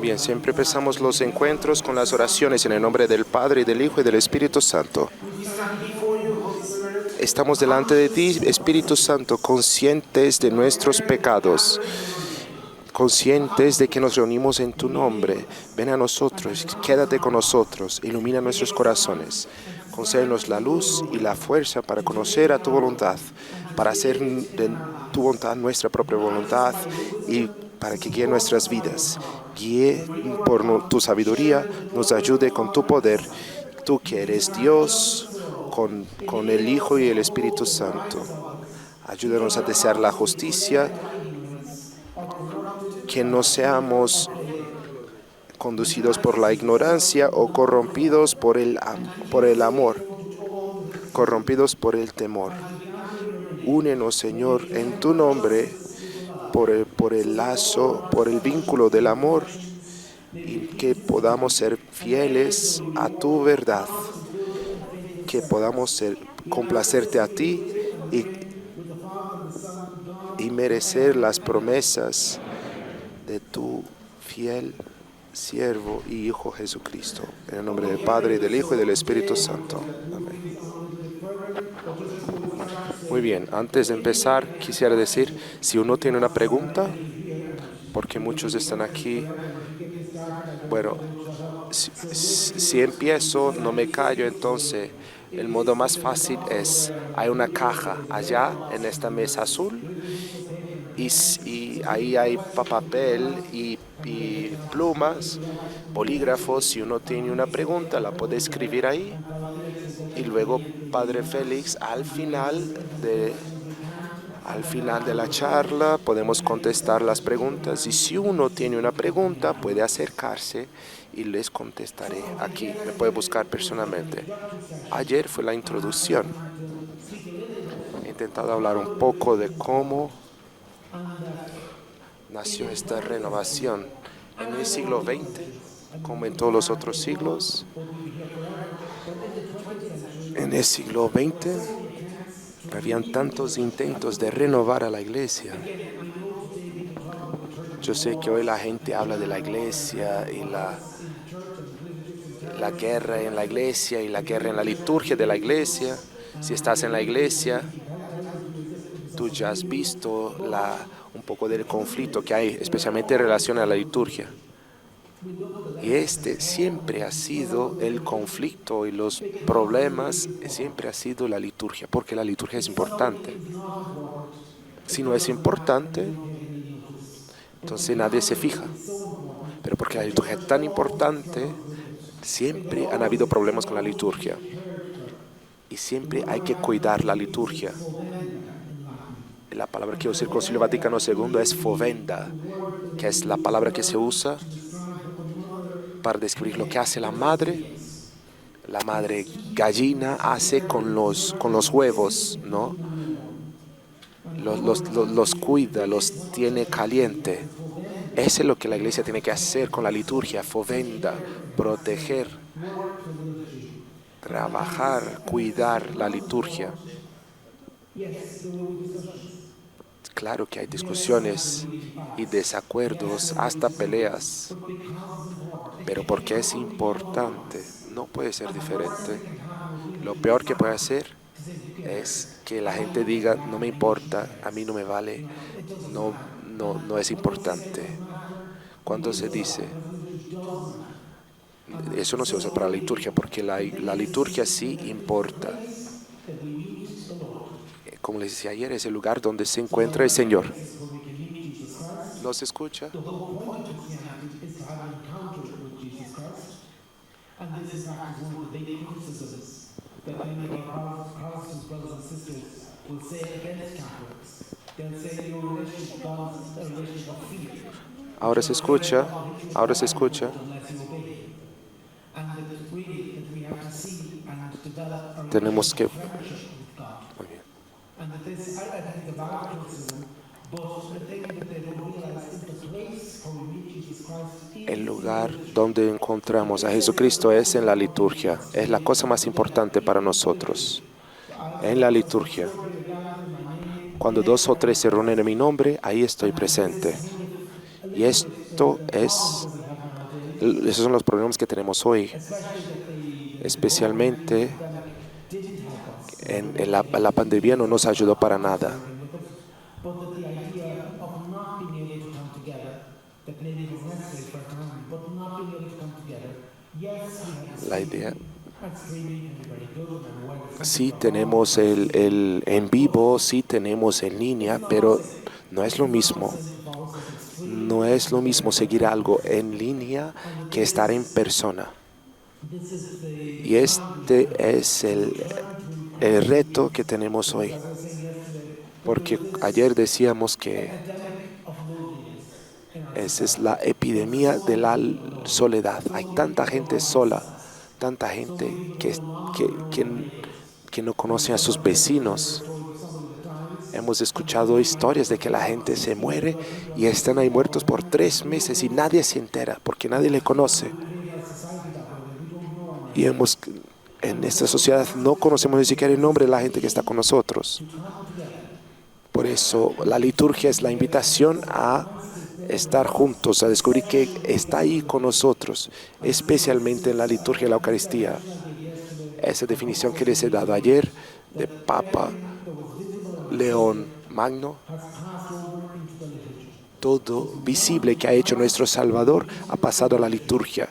Bien, siempre empezamos los encuentros con las oraciones en el nombre del Padre, y del Hijo y del Espíritu Santo. Estamos delante de ti, Espíritu Santo, conscientes de nuestros pecados, conscientes de que nos reunimos en tu nombre. Ven a nosotros, quédate con nosotros, ilumina nuestros corazones. Concédenos la luz y la fuerza para conocer a tu voluntad, para hacer de tu voluntad nuestra propia voluntad y para que guíe nuestras vidas. Guíe por tu sabiduría, nos ayude con tu poder. Tú que eres Dios, con el Hijo y el Espíritu Santo. Ayúdanos a desear la justicia, que no seamos conducidos por la ignorancia o corrompidos por el amor, corrompidos por el temor. Únenos, Señor, en tu nombre, por el lazo, por el vínculo del amor, y que podamos ser fieles a tu verdad, que podamos complacerte a ti y merecer las promesas de tu fiel siervo y Hijo Jesucristo. En el nombre del Padre, y del Hijo y del Espíritu Santo. Amén. Muy bien, antes de empezar quisiera decir, si uno tiene una pregunta, porque muchos están aquí, bueno, si empiezo, no me callo, entonces el modo más fácil es, hay una caja allá en esta mesa azul y ahí hay papel y plumas, bolígrafos. Si uno tiene una pregunta, la puede escribir ahí y luego Padre Félix al final de la charla podemos contestar las preguntas, y si uno tiene una pregunta puede acercarse y les contestaré aquí. Me puede buscar personalmente. Ayer fue la introducción. He intentado hablar un poco de cómo nació esta renovación en el siglo XX, como en todos los otros siglos. En el siglo XX habían tantos intentos de renovar a la iglesia. Yo sé que hoy la gente habla de la iglesia y la guerra en la iglesia y la guerra en la liturgia de la iglesia. Si estás en la iglesia, tú ya has visto un poco del conflicto que hay, especialmente en relación a la liturgia. Y este siempre ha sido el conflicto y los problemas, siempre ha sido la liturgia, porque la liturgia es importante. Si no es importante, entonces nadie se fija. Pero porque la liturgia es tan importante, siempre han habido problemas con la liturgia. Y siempre hay que cuidar la liturgia. La palabra que usa el Concilio Vaticano II es fovenda, que es la palabra que se usa para describir lo que hace la madre gallina hace con los huevos, ¿no? Los cuida, los tiene caliente. Eso es lo que la iglesia tiene que hacer con la liturgia, fovenda, proteger, trabajar, cuidar la liturgia. Claro que hay discusiones y desacuerdos, hasta peleas, pero porque es importante, no puede ser diferente. Lo peor que puede hacer es que la gente diga, no me importa, a mí no me vale, no es importante. Cuando se dice, eso no se usa para la liturgia, porque la liturgia sí importa. Como les decía ayer, es el lugar donde se encuentra el Señor. ¿Nos escucha? Ahora se escucha, ahora se escucha. Tenemos que... Muy bien. El lugar donde encontramos a Jesucristo es en la liturgia. Es la cosa más importante para nosotros. En la liturgia. Cuando 2 o 3 se reúnen en mi nombre, ahí estoy presente. Y esto es Esos son los problemas que tenemos hoy, especialmente la pandemia no nos ayudó para nada. La idea, sí tenemos el en vivo, sí tenemos en línea, pero no es lo mismo. No es lo mismo seguir algo en línea que estar en persona. Y este es el reto que tenemos hoy. Porque ayer decíamos que esa es la epidemia de la soledad. Hay tanta gente sola, tanta gente que no conoce a sus vecinos. Hemos escuchado historias de que la gente se muere y están ahí muertos por 3 meses y nadie se entera porque nadie le conoce. Y en esta sociedad no conocemos ni siquiera el nombre de la gente que está con nosotros. Por eso la liturgia es la invitación a estar juntos, a descubrir que está ahí con nosotros, especialmente en la liturgia de la Eucaristía. Esa definición que les he dado ayer de Papa León Magno, todo visible que ha hecho nuestro Salvador ha pasado a la liturgia.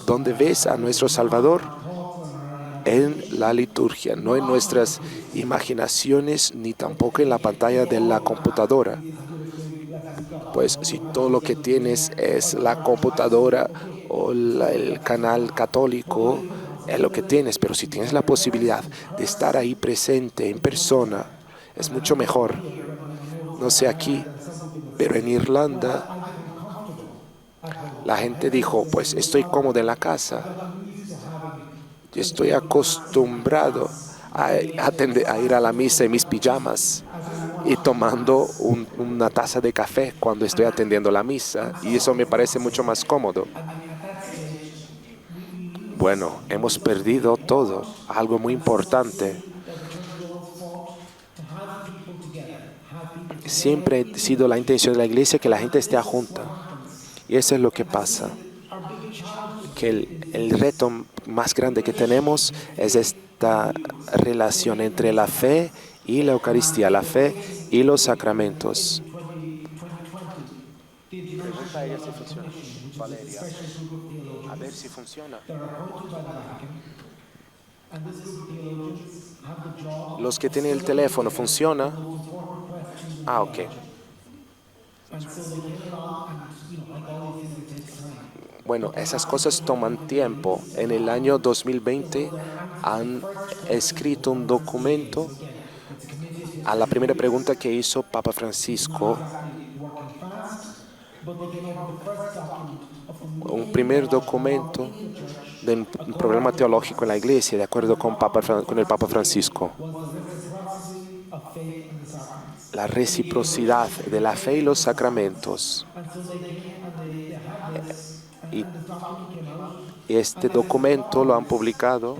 Donde ves a nuestro Salvador en la liturgia, no en nuestras imaginaciones ni tampoco en la pantalla de la computadora. Pues si todo lo que tienes es la computadora o el canal católico, es lo que tienes, pero si tienes la posibilidad de estar ahí presente en persona, es mucho mejor. No sé aquí, pero en Irlanda la gente dijo, pues estoy cómodo en la casa, yo estoy acostumbrado a ir a la misa en mis pijamas y tomando una taza de café cuando estoy atendiendo la misa, y eso me parece mucho más cómodo. Bueno, hemos perdido todo, algo muy importante. Siempre ha sido la intención de la iglesia que la gente esté junta. Y eso es lo que pasa. Que el reto más grande que tenemos es esta relación entre la fe y la Eucaristía, la fe y los sacramentos. Pregunta a ella si funciona, Valeria. A ver si funciona. Los que tienen el teléfono, ¿funciona? Ah, ok. Bueno, esas cosas toman tiempo. En el año 2020 han escrito un documento a la primera pregunta que hizo Papa Francisco, un primer documento de un problema teológico en la iglesia, de acuerdo con el Papa Francisco. La reciprocidad de la fe y los sacramentos. Y este documento lo han publicado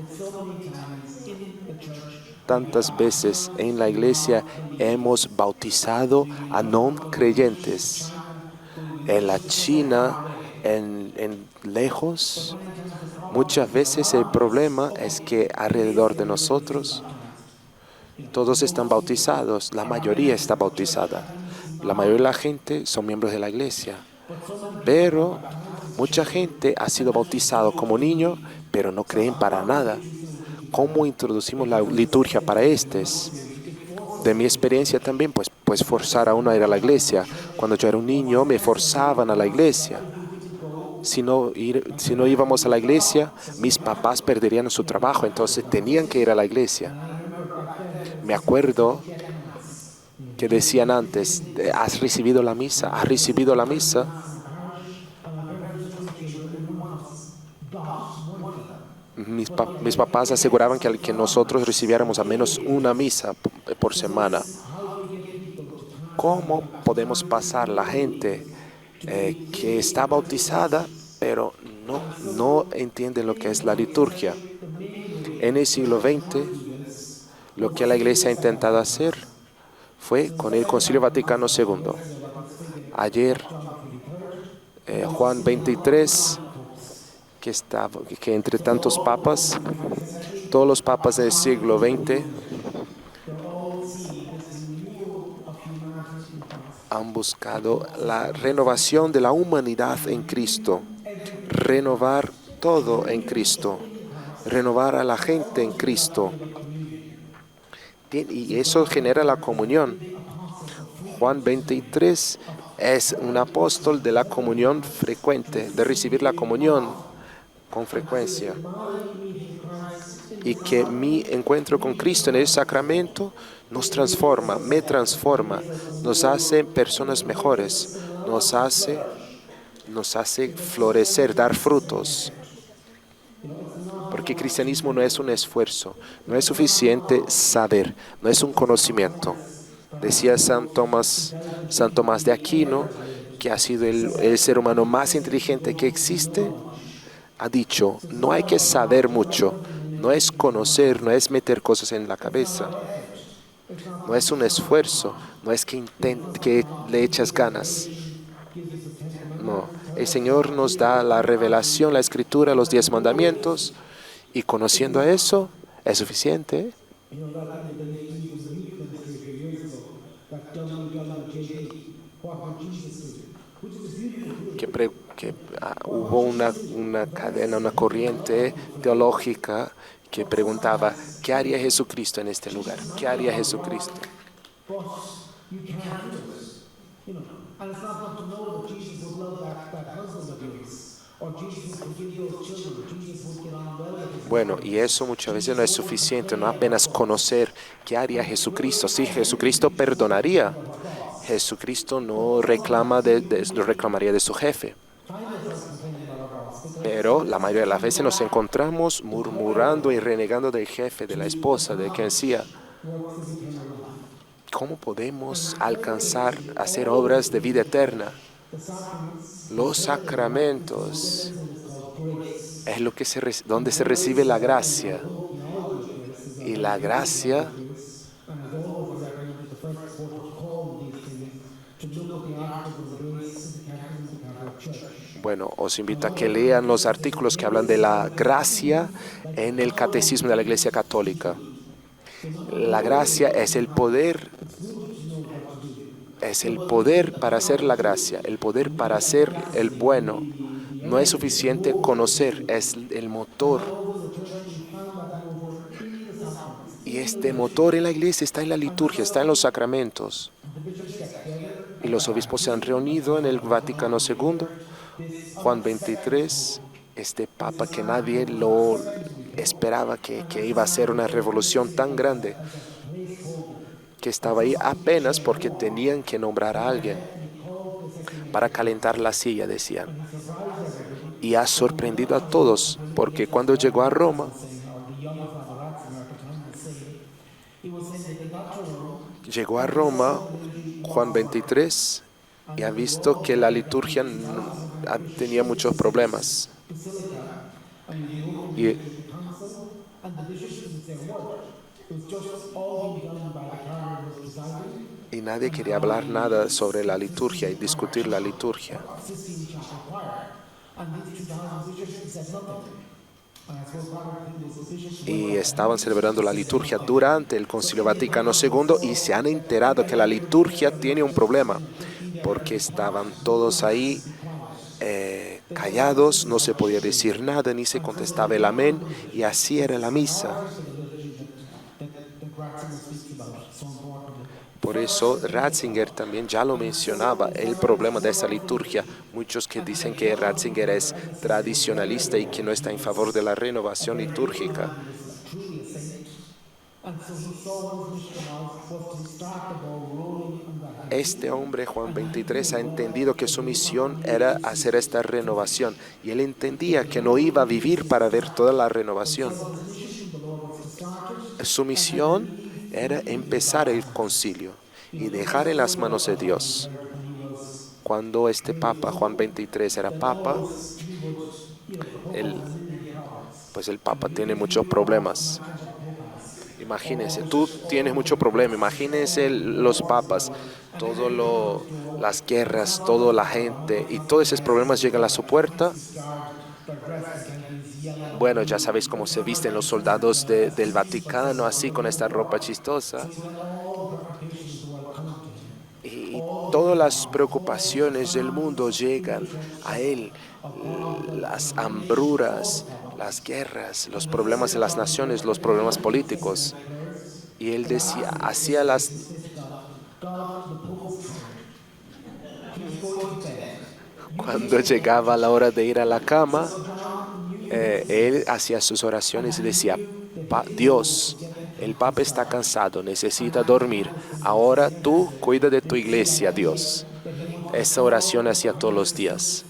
tantas veces en la iglesia. Hemos bautizado a no creyentes. En la China, en lejos, muchas veces el problema es que alrededor de nosotros todos están bautizados, la mayoría está bautizada. La mayoría de la gente son miembros de la iglesia. Pero mucha gente ha sido bautizado como niño, pero no creen para nada. ¿Cómo introducimos la liturgia para estos? De mi experiencia también, pues forzar a uno a ir a la iglesia. Cuando yo era un niño, me forzaban a la iglesia. Si no íbamos a la iglesia, mis papás perderían su trabajo, entonces tenían que ir a la iglesia. Me acuerdo que decían antes, ¿has recibido la misa? ¿Has recibido la misa? Mis papás aseguraban que nosotros recibiéramos al menos una misa por semana. ¿Cómo podemos pasar la gente que está bautizada, pero no entienden lo que es la liturgia? En el siglo XX, lo que la Iglesia ha intentado hacer fue con el Concilio Vaticano II. Ayer Juan 23, que entre tantos papas, todos los papas del siglo XX han buscado la renovación de la humanidad en Cristo, renovar todo en Cristo, renovar a la gente en Cristo. Y eso genera la comunión. Juan 23 es un apóstol de la comunión frecuente, de recibir la comunión con frecuencia. Y que mi encuentro con Cristo en el sacramento nos transforma, me transforma, nos hace personas mejores, nos hace florecer, dar frutos. Porque el cristianismo no es un esfuerzo, no es suficiente saber, no es un conocimiento. Decía San Tomás de Aquino, que ha sido el ser humano más inteligente que existe, ha dicho, no hay que saber mucho, no es conocer, no es meter cosas en la cabeza, no es un esfuerzo, no es que le echas ganas. No, el Señor nos da la revelación, la escritura, los 10 mandamientos, y conociendo eso es suficiente. Hubo una cadena, una corriente teológica que preguntaba, ¿qué haría Jesucristo en este lugar? ¿Qué haría Jesucristo? Bueno, y eso muchas veces no es suficiente, no apenas conocer qué haría Jesucristo. Sí, Jesucristo perdonaría. Jesucristo no reclamaría de su jefe. Pero la mayoría de las veces nos encontramos murmurando y renegando del jefe, de la esposa, de quien sea. ¿Cómo podemos alcanzar a hacer obras de vida eterna? Los sacramentos es donde se recibe la gracia. Y la gracia bueno, os invito a que lean los artículos que hablan de la gracia en el Catecismo de la Iglesia Católica. La gracia es el poder para hacer la gracia, el poder para hacer el bueno. No es suficiente conocer, es el motor. Y este motor en la iglesia está en la liturgia, está en los sacramentos. Y los obispos se han reunido en el Vaticano II. Juan 23, este papa que nadie lo esperaba que iba a ser una revolución tan grande, que estaba ahí apenas porque tenían que nombrar a alguien para calentar la silla, decían. Y ha sorprendido a todos, porque cuando llegó a Roma, Juan 23, y ha visto que la liturgia tenía muchos problemas. Y nadie quería hablar nada sobre la liturgia y discutir la liturgia. Y estaban celebrando la liturgia durante el Concilio Vaticano II y se han enterado que la liturgia tiene un problema, porque estaban todos ahí callados, no se podía decir nada, ni se contestaba el amén, y así era la misa. Por eso Ratzinger también ya lo mencionaba, el problema de esa liturgia. Muchos que dicen que Ratzinger es tradicionalista y que no está en favor de la renovación litúrgica. Este hombre, Juan 23, ha entendido que su misión era hacer esta renovación y él entendía que no iba a vivir para ver toda la renovación. Su misión era empezar el concilio y dejar en las manos de Dios. Cuando este Papa, Juan 23, era Papa, el Papa tiene muchos problemas. Imagínense, tú tienes mucho problema, imagínense los papas, las guerras, toda la gente y todos esos problemas llegan a su puerta. Bueno, ya sabéis cómo se visten los soldados del Vaticano, así con esta ropa chistosa. Y todas las preocupaciones del mundo llegan a él, las hambruras, las guerras, los problemas de las naciones, los problemas políticos. Y él decía, hacía cuando llegaba la hora de ir a la cama, él hacía sus oraciones y decía, Dios, el Papa está cansado, necesita dormir. Ahora tú cuida de tu iglesia, Dios. Esa oración hacía todos los días.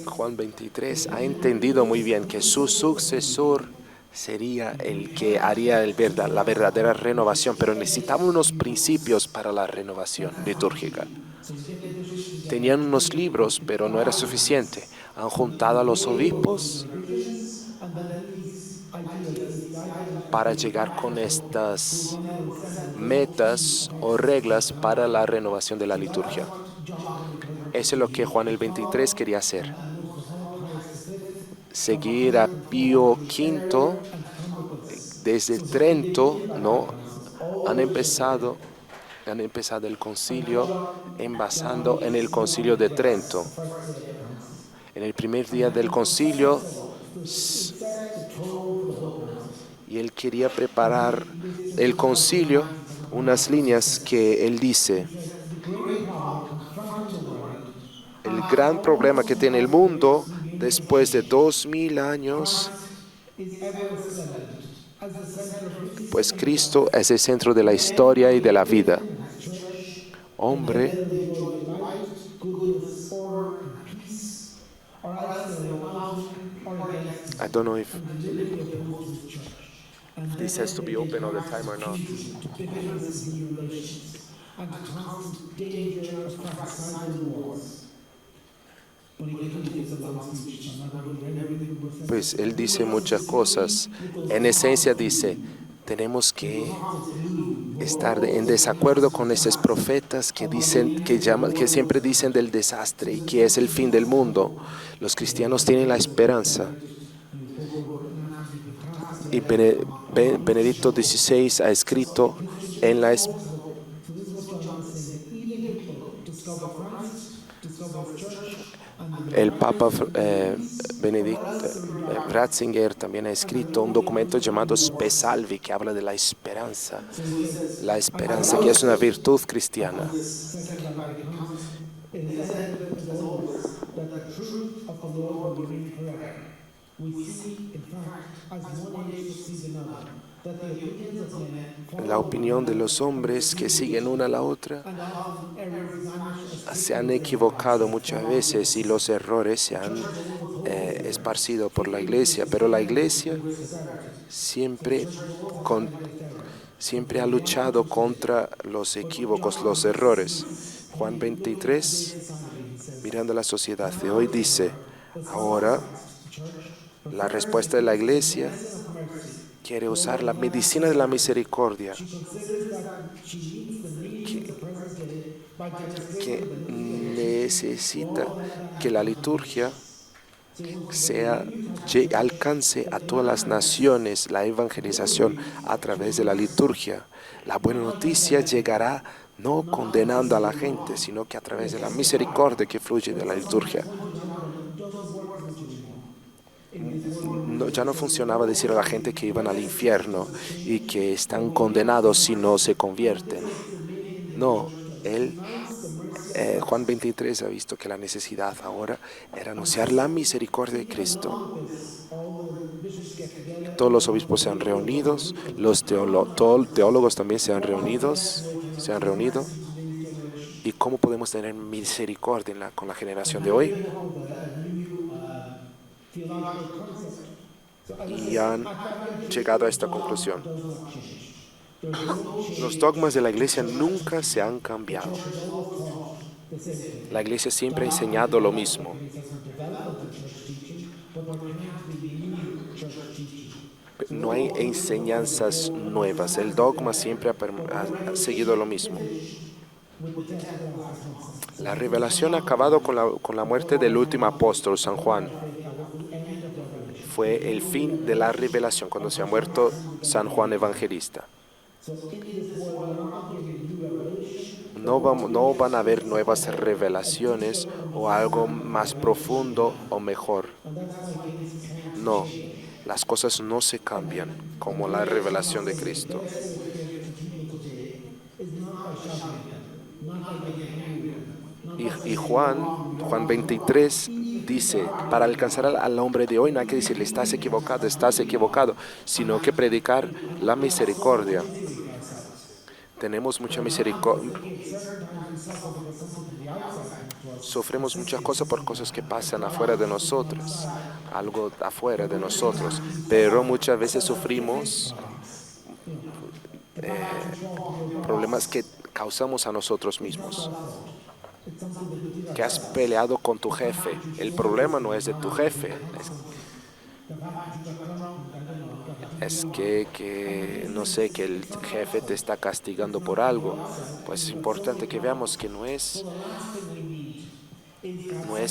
Juan 23 ha entendido muy bien que su sucesor sería el que haría la verdadera renovación, pero necesitaba unos principios para la renovación litúrgica. Tenían unos libros, pero no era suficiente. Han juntado a los obispos para llegar con estas metas o reglas para la renovación de la liturgia. Eso es lo que Juan el 23 quería hacer. Seguir a Pío V desde Trento, ¿no? Han empezado el concilio basando en el concilio de Trento. En el primer día del concilio, y él quería preparar el concilio, unas líneas que él dice, el gran problema que tiene el mundo después de 2000 años, pues Cristo es el centro de la historia y de la vida. Hombre, I don't know if this has to be open all the time or not. Pues él dice muchas cosas. En esencia dice, tenemos que estar en desacuerdo con esos profetas que dicen, que siempre dicen del desastre y que es el fin del mundo. Los cristianos tienen la esperanza. Y Benedicto XVI ha escrito en la el Papa Benedicto Ratzinger también ha escrito un documento llamado Spe Salvi que habla de la esperanza que es una virtud cristiana. La opinión de los hombres que siguen una a la otra se han equivocado muchas veces y los errores se han esparcido por la iglesia, pero la iglesia siempre ha luchado contra los equívocos, los errores. Juan 23, mirando la sociedad de hoy, dice, ahora la respuesta de la iglesia quiere usar la medicina de la misericordia, que necesita que la liturgia alcance a todas las naciones, la evangelización a través de la liturgia. La buena noticia llegará no condenando a la gente, sino que a través de la misericordia que fluye de la liturgia. No, ya no funcionaba decir a la gente que iban al infierno y que están condenados si no se convierten. No, Juan 23 ha visto que la necesidad ahora era anunciar la misericordia de Cristo. Todos los obispos se han reunido, los teólogos también se han reunido. ¿Y cómo podemos tener misericordia con la generación de hoy? Y han llegado a esta conclusión. Los dogmas de la iglesia nunca se han cambiado. La iglesia siempre ha enseñado lo mismo. No hay enseñanzas nuevas. El dogma siempre ha seguido lo mismo. La revelación ha acabado con la muerte del último apóstol, San Juan. Fue el fin de la revelación cuando se ha muerto San Juan Evangelista. No van a haber nuevas revelaciones o algo más profundo o mejor. No, las cosas no se cambian como la revelación de Cristo. Y Juan 23 dice, para alcanzar al hombre de hoy no hay que decirle, estás equivocado, sino que predicar la misericordia. Tenemos mucha misericordia. Sufrimos muchas cosas por cosas que pasan afuera de nosotros, algo afuera de nosotros, pero muchas veces sufrimos problemas que causamos a nosotros mismos. Que has peleado con tu jefe. El problema no es de tu jefe. Es que no sé, que el jefe te está castigando por algo. Pues es importante que veamos que no es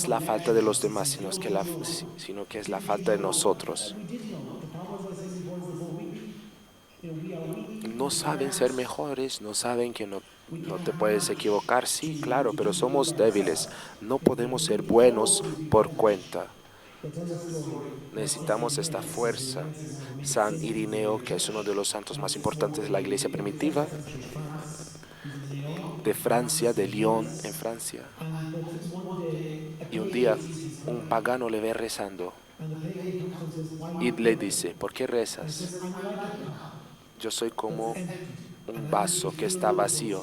la falta de los demás, sino que es la falta de nosotros. No saben ser mejores, no saben que no te puedes equivocar. Sí, claro, pero somos débiles. No podemos ser buenos por cuenta. Necesitamos esta fuerza. San Irineo, que es uno de los santos más importantes de la iglesia primitiva, de Francia, de Lyon, en Francia. Y un día un pagano le ve rezando y le dice, ¿por qué rezas? Yo soy como un vaso que está vacío.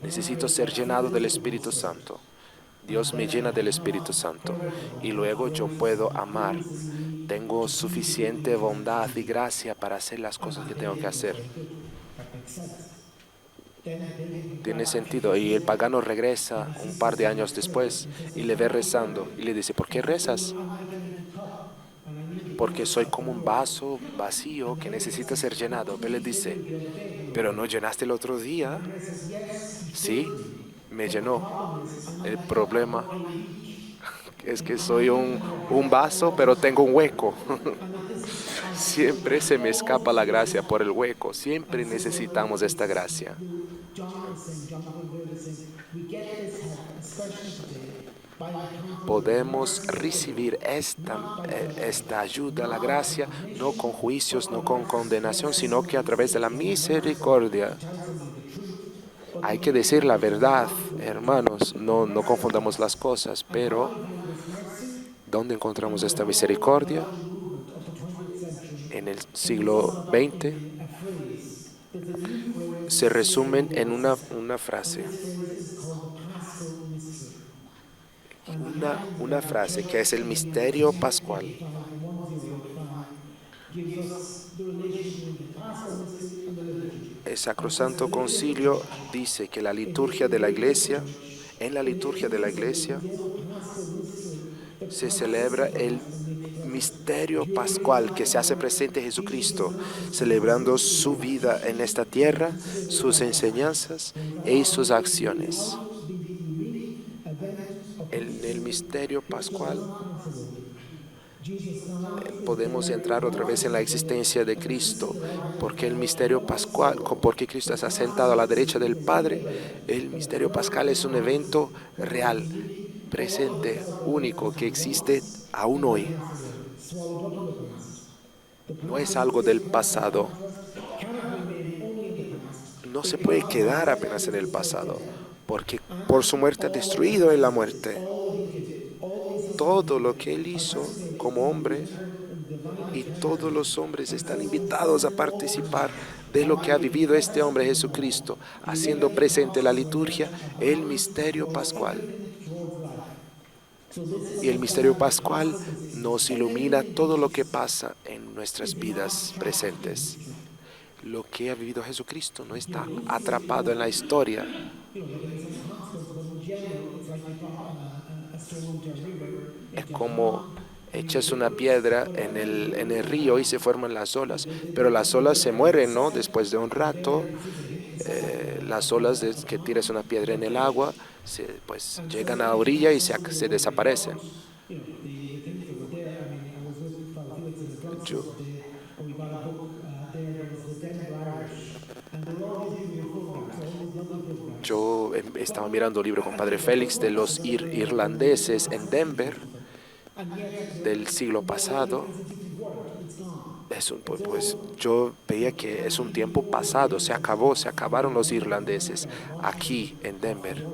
Necesito ser llenado del Espíritu Santo. Dios me llena del Espíritu Santo y luego yo puedo amar. Tengo suficiente bondad y gracia para hacer las cosas que tengo que hacer. Tiene sentido. Y el pagano regresa un par de años después y le ve rezando y le dice, ¿por qué rezas? Porque soy como un vaso vacío que necesita ser llenado. Él le dice, ¿pero no llenaste el otro día? Sí, me llenó. El problema es que soy un vaso, pero tengo un hueco. Siempre se me escapa la gracia por el hueco. Siempre necesitamos esta gracia. Podemos recibir esta ayuda, la gracia, no con juicios, no con condenación, sino que a través de la misericordia. Hay que decir la verdad, hermanos, no confundamos las cosas, pero ¿dónde encontramos esta misericordia? En el siglo XX se resumen en una frase. Una frase que es el misterio pascual. El Sacrosanto Concilio dice que la liturgia de la Iglesia, en la liturgia de la Iglesia, se celebra el misterio pascual que se hace presente Jesucristo, celebrando su vida en esta tierra, sus enseñanzas y sus acciones. En el misterio pascual podemos entrar otra vez en la existencia de Cristo, porque el misterio pascual, porque Cristo está sentado a la derecha del Padre, el misterio pascual es un evento real, presente, único, que existe aún hoy. No es algo del pasado. No se puede quedar apenas en el pasado, porque por su muerte ha destruido en la muerte. Todo lo que Él hizo como hombre, y todos los hombres están invitados a participar de lo que ha vivido este hombre Jesucristo, haciendo presente la liturgia, el misterio pascual. Y el misterio pascual nos ilumina todo lo que pasa en nuestras vidas presentes. Lo que ha vivido Jesucristo no está atrapado en la historia. Es como echas una piedra en el río y se forman las olas, pero las olas se mueren, ¿no? Después de un rato, las olas que tiras una piedra en el agua, pues llegan a la orilla y se desaparecen. Yo, estaba mirando un libro con Padre Félix de los irlandeses en Denver del siglo pasado. Pues yo veía que es un tiempo pasado, se acabaron los irlandeses aquí en Denver,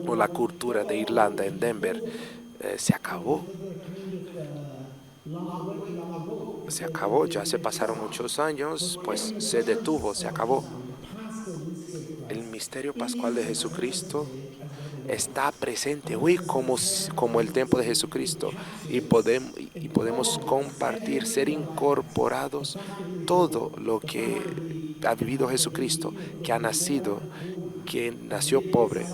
o la cultura de Irlanda en Denver, se acabó, ya se pasaron muchos años, pues se detuvo, se acabó. El misterio pascual de Jesucristo está presente hoy como el tiempo de Jesucristo y podemos compartir, ser incorporados todo lo que ha vivido Jesucristo, que ha nacido, que nació pobre,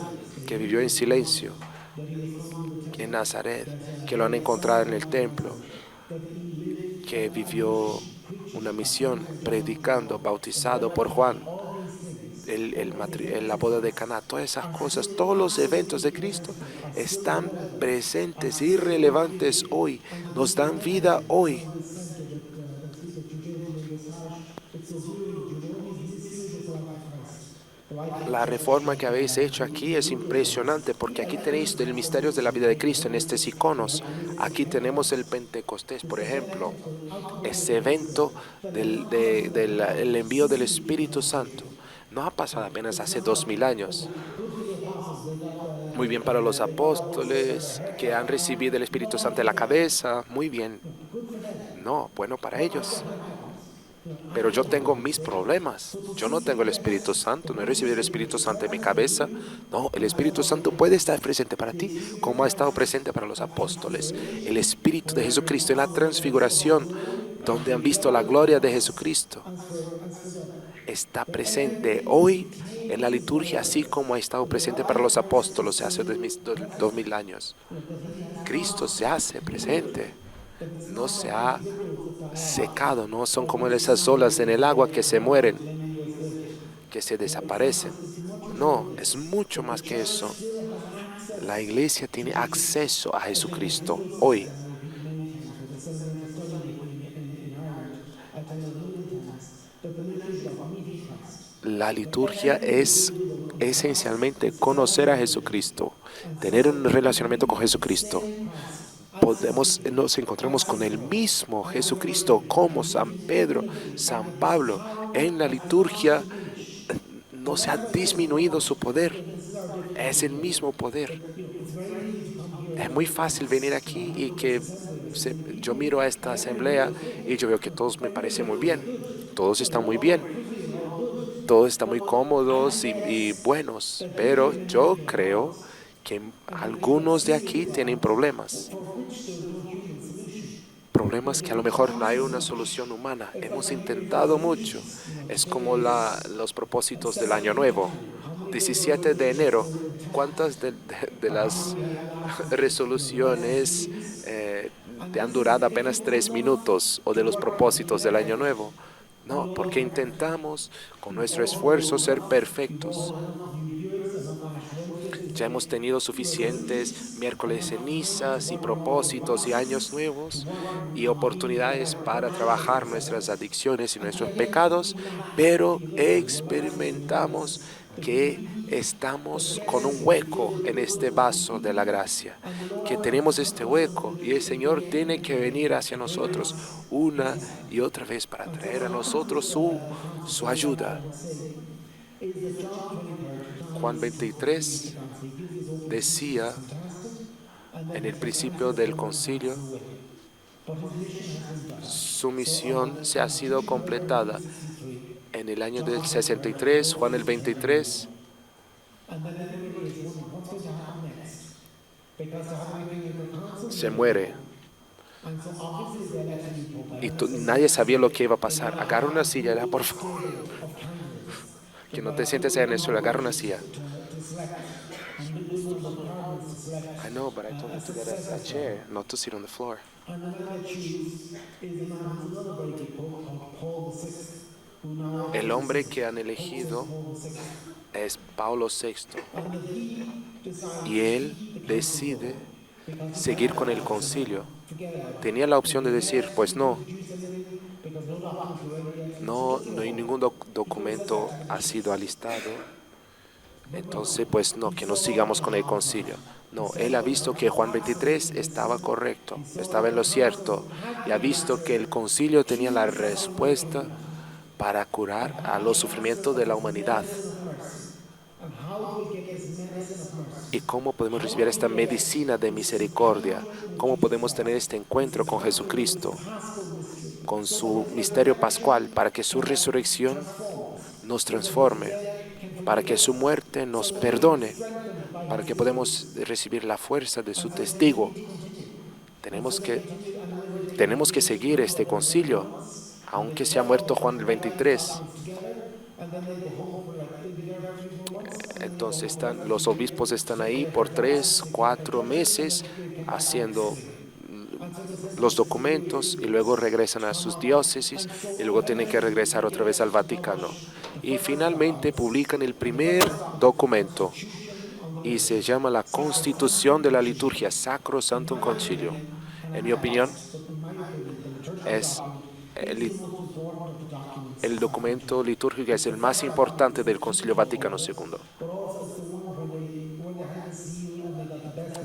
que vivió en silencio en Nazaret, que lo han encontrado en el templo, que vivió una misión predicando, bautizado por Juan, la boda de Caná, todas esas cosas, todos los eventos de Cristo están presentes y relevantes hoy, nos dan vida hoy. La reforma que habéis hecho aquí es impresionante porque aquí tenéis el misterio de la vida de Cristo en estos iconos. Aquí tenemos el Pentecostés, por ejemplo, ese evento del envío del Espíritu Santo. No ha pasado apenas hace 2000 años. Muy bien para los apóstoles que han recibido el Espíritu Santo en la cabeza. Muy bien. No, bueno para ellos. Pero yo tengo mis problemas. Yo no tengo el Espíritu Santo, no he recibido el Espíritu Santo en mi cabeza. No, el Espíritu Santo puede estar presente para ti, como ha estado presente para los apóstoles. El Espíritu de Jesucristo en la transfiguración, donde han visto la gloria de Jesucristo, está presente hoy en la liturgia, así como ha estado presente para los apóstoles hace 2000 años. Cristo se hace presente, no se ha secado, no son como esas olas en el agua que se mueren, que se desaparecen. No, es mucho más que eso. La iglesia tiene acceso a Jesucristo hoy. La liturgia es esencialmente conocer a Jesucristo, tener un relacionamiento con Jesucristo. Nos encontramos con el mismo Jesucristo como San Pedro, San Pablo. En la liturgia no se ha disminuido su poder, es el mismo poder. Es muy fácil venir aquí y yo miro a esta asamblea y yo veo que todos me parecen muy bien, todos están muy bien, todos están muy cómodos y buenos, pero yo creo que algunos de aquí tienen problemas que a lo mejor no hay una solución humana. Hemos intentado mucho. Es como los propósitos del Año Nuevo. 17 de enero, ¿cuántas de las resoluciones han durado apenas 3 minutos o de los propósitos del Año Nuevo? No, porque intentamos con nuestro esfuerzo ser perfectos. Ya hemos tenido suficientes miércoles cenizas y propósitos y años nuevos y oportunidades para trabajar nuestras adicciones y nuestros pecados, pero experimentamos que estamos con un hueco en este vaso de la gracia, que tenemos este hueco y el Señor tiene que venir hacia nosotros una y otra vez para traer a nosotros su ayuda. Juan 23 decía en el principio del concilio, su misión se ha sido completada. En el año del 63, Juan el 23, se muere. Y nadie sabía lo que iba a pasar. Agarra una silla, ya, por favor. Que no te sientes en el suelo, agarra una silla. I know, but I told him to get a chair, not to sit on the floor. El hombre que han elegido es Pablo VI y él decide seguir con el concilio. Tenía la opción de decir, pues no, no hay ningún documento ha sido alistado, entonces pues no, que no sigamos con el concilio. No, él ha visto que Juan 23 estaba correcto, estaba en lo cierto, y ha visto que el concilio tenía la respuesta para curar a los sufrimientos de la humanidad. ¿Y cómo podemos recibir esta medicina de misericordia? ¿Cómo podemos tener este encuentro con Jesucristo, con su misterio pascual, para que su resurrección nos transforme, para que su muerte nos perdone, para que podamos recibir la fuerza de su testigo? Tenemos que seguir este concilio, aunque se ha muerto Juan el 23. Entonces los obispos están ahí por 3, 4 meses haciendo los documentos y luego regresan a sus diócesis y luego tienen que regresar otra vez al Vaticano. Y finalmente publican el primer documento y se llama la Constitución de la Liturgia, Sacro Sanctum Concilio. En mi opinión, es el documento litúrgico que es el más importante del Concilio Vaticano II,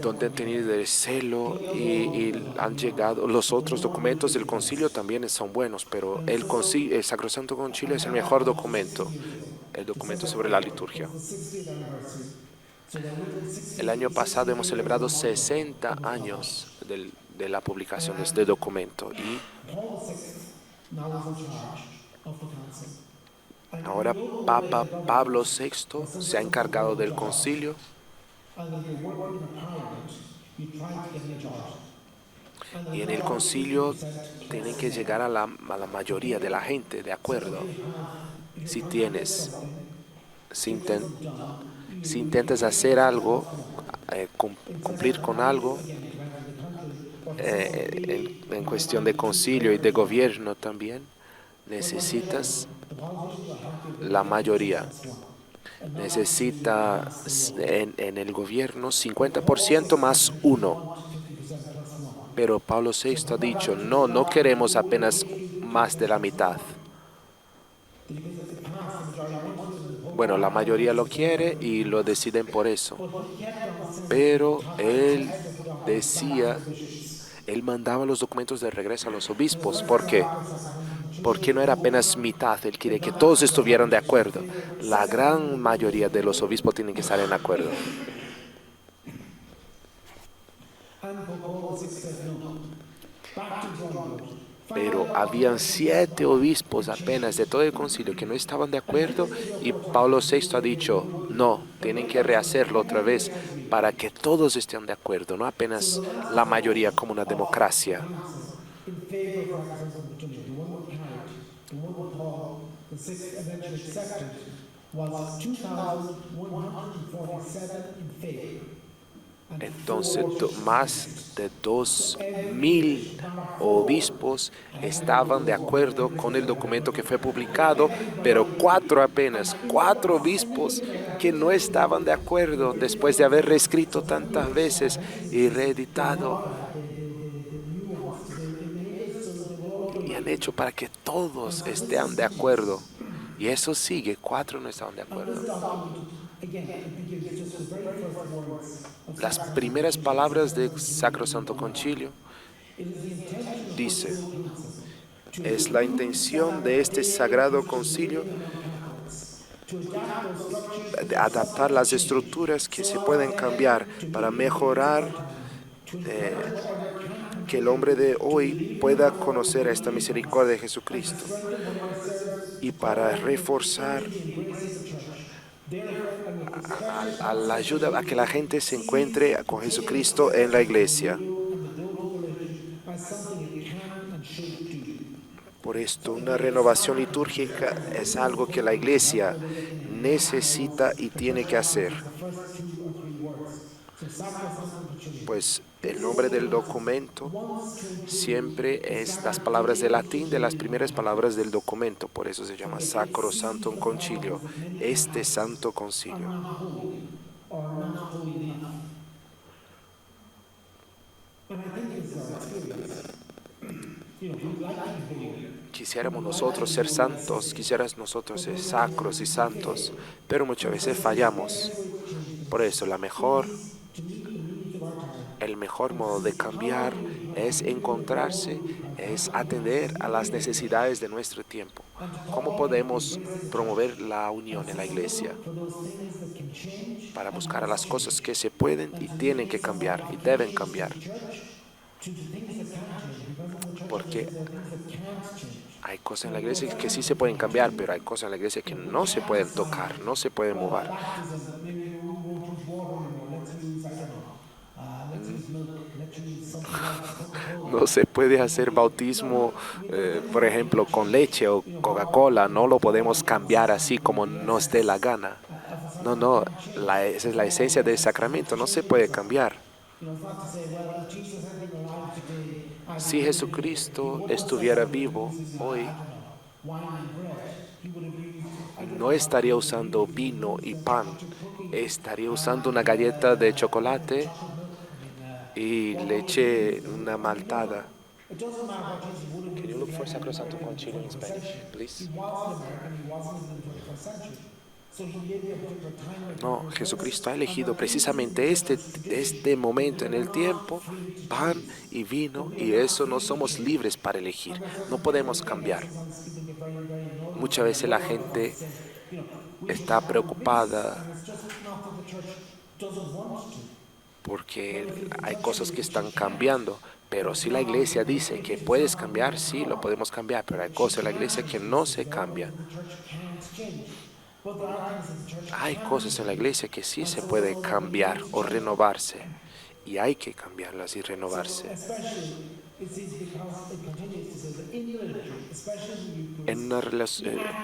donde han tenido el celo y han llegado. Los otros documentos del concilio también son buenos, pero el Sacrosanto Concilio es el mejor documento, el documento sobre la liturgia. El año pasado hemos celebrado 60 años de la publicación de este documento y ahora Papa Pablo VI se ha encargado del concilio y en el concilio tienen que llegar a la mayoría de la gente, ¿de acuerdo? Si si intentas hacer algo, cumplir con algo, en cuestión de concilio y de gobierno también, necesitas la mayoría. Necesita en el gobierno 50% más uno. Pero Pablo VI ha dicho, no queremos apenas más de la mitad. Bueno, la mayoría lo quiere y lo deciden por eso. Pero él mandaba los documentos de regreso a los obispos. ¿Por qué? Porque no era apenas mitad, él quiere que todos estuvieran de acuerdo. La gran mayoría de los obispos tienen que estar en acuerdo. Pero habían 7 obispos apenas de todo el concilio que no estaban de acuerdo y Pablo VI ha dicho, no, tienen que rehacerlo otra vez para que todos estén de acuerdo, no apenas la mayoría como una democracia. Entonces, más de 2000 obispos estaban de acuerdo con el documento que fue publicado, pero apenas 4 obispos que no estaban de acuerdo después de haber reescrito tantas veces y reeditado. Y han hecho para que todos estén de acuerdo. Y eso sigue, 4 no estaban de acuerdo. Las primeras palabras del Sacrosanto Concilio dice, es la intención de este Sagrado Concilio de adaptar las estructuras que se pueden cambiar para mejorar que el hombre de hoy pueda conocer esta misericordia de Jesucristo y para reforzar a la ayuda a que la gente se encuentre con Jesucristo en la iglesia. Por esto, una renovación litúrgica es algo que la Iglesia necesita y tiene que hacer. Pues el nombre del documento siempre es las palabras de latín de las primeras palabras del documento, por eso se llama Sacro Sanctum Concilio, este Santo Concilio. Quisiéramos nosotros ser santos, quisieras nosotros ser sacros y santos, pero muchas veces fallamos. Por eso el mejor modo de cambiar es encontrarse, es atender a las necesidades de nuestro tiempo. ¿Cómo podemos promover la unión en la iglesia? Para buscar a las cosas que se pueden y tienen que cambiar y deben cambiar. Porque hay cosas en la iglesia que sí se pueden cambiar, pero hay cosas en la iglesia que no se pueden tocar, no se pueden mover. No se puede hacer bautismo, por ejemplo, con leche o Coca-Cola, no lo podemos cambiar así como nos dé la gana. No, esa es la esencia del sacramento, no se puede cambiar. Si Jesucristo estuviera vivo hoy, no estaría usando vino y pan, estaría usando una galleta de chocolate y leche, una maltada. Can you look for Sacrosanto Concilio in Spanish, please? No, Jesucristo ha elegido precisamente este momento en el tiempo, pan y vino, y eso no somos libres para elegir, no podemos cambiar. Muchas veces la gente está preocupada porque hay cosas que están cambiando, pero si la iglesia dice que puedes cambiar, sí, lo podemos cambiar, pero hay cosas en la iglesia que no se cambian. Hay cosas en la iglesia que sí se puede cambiar o renovarse, y hay que cambiarlas y renovarse.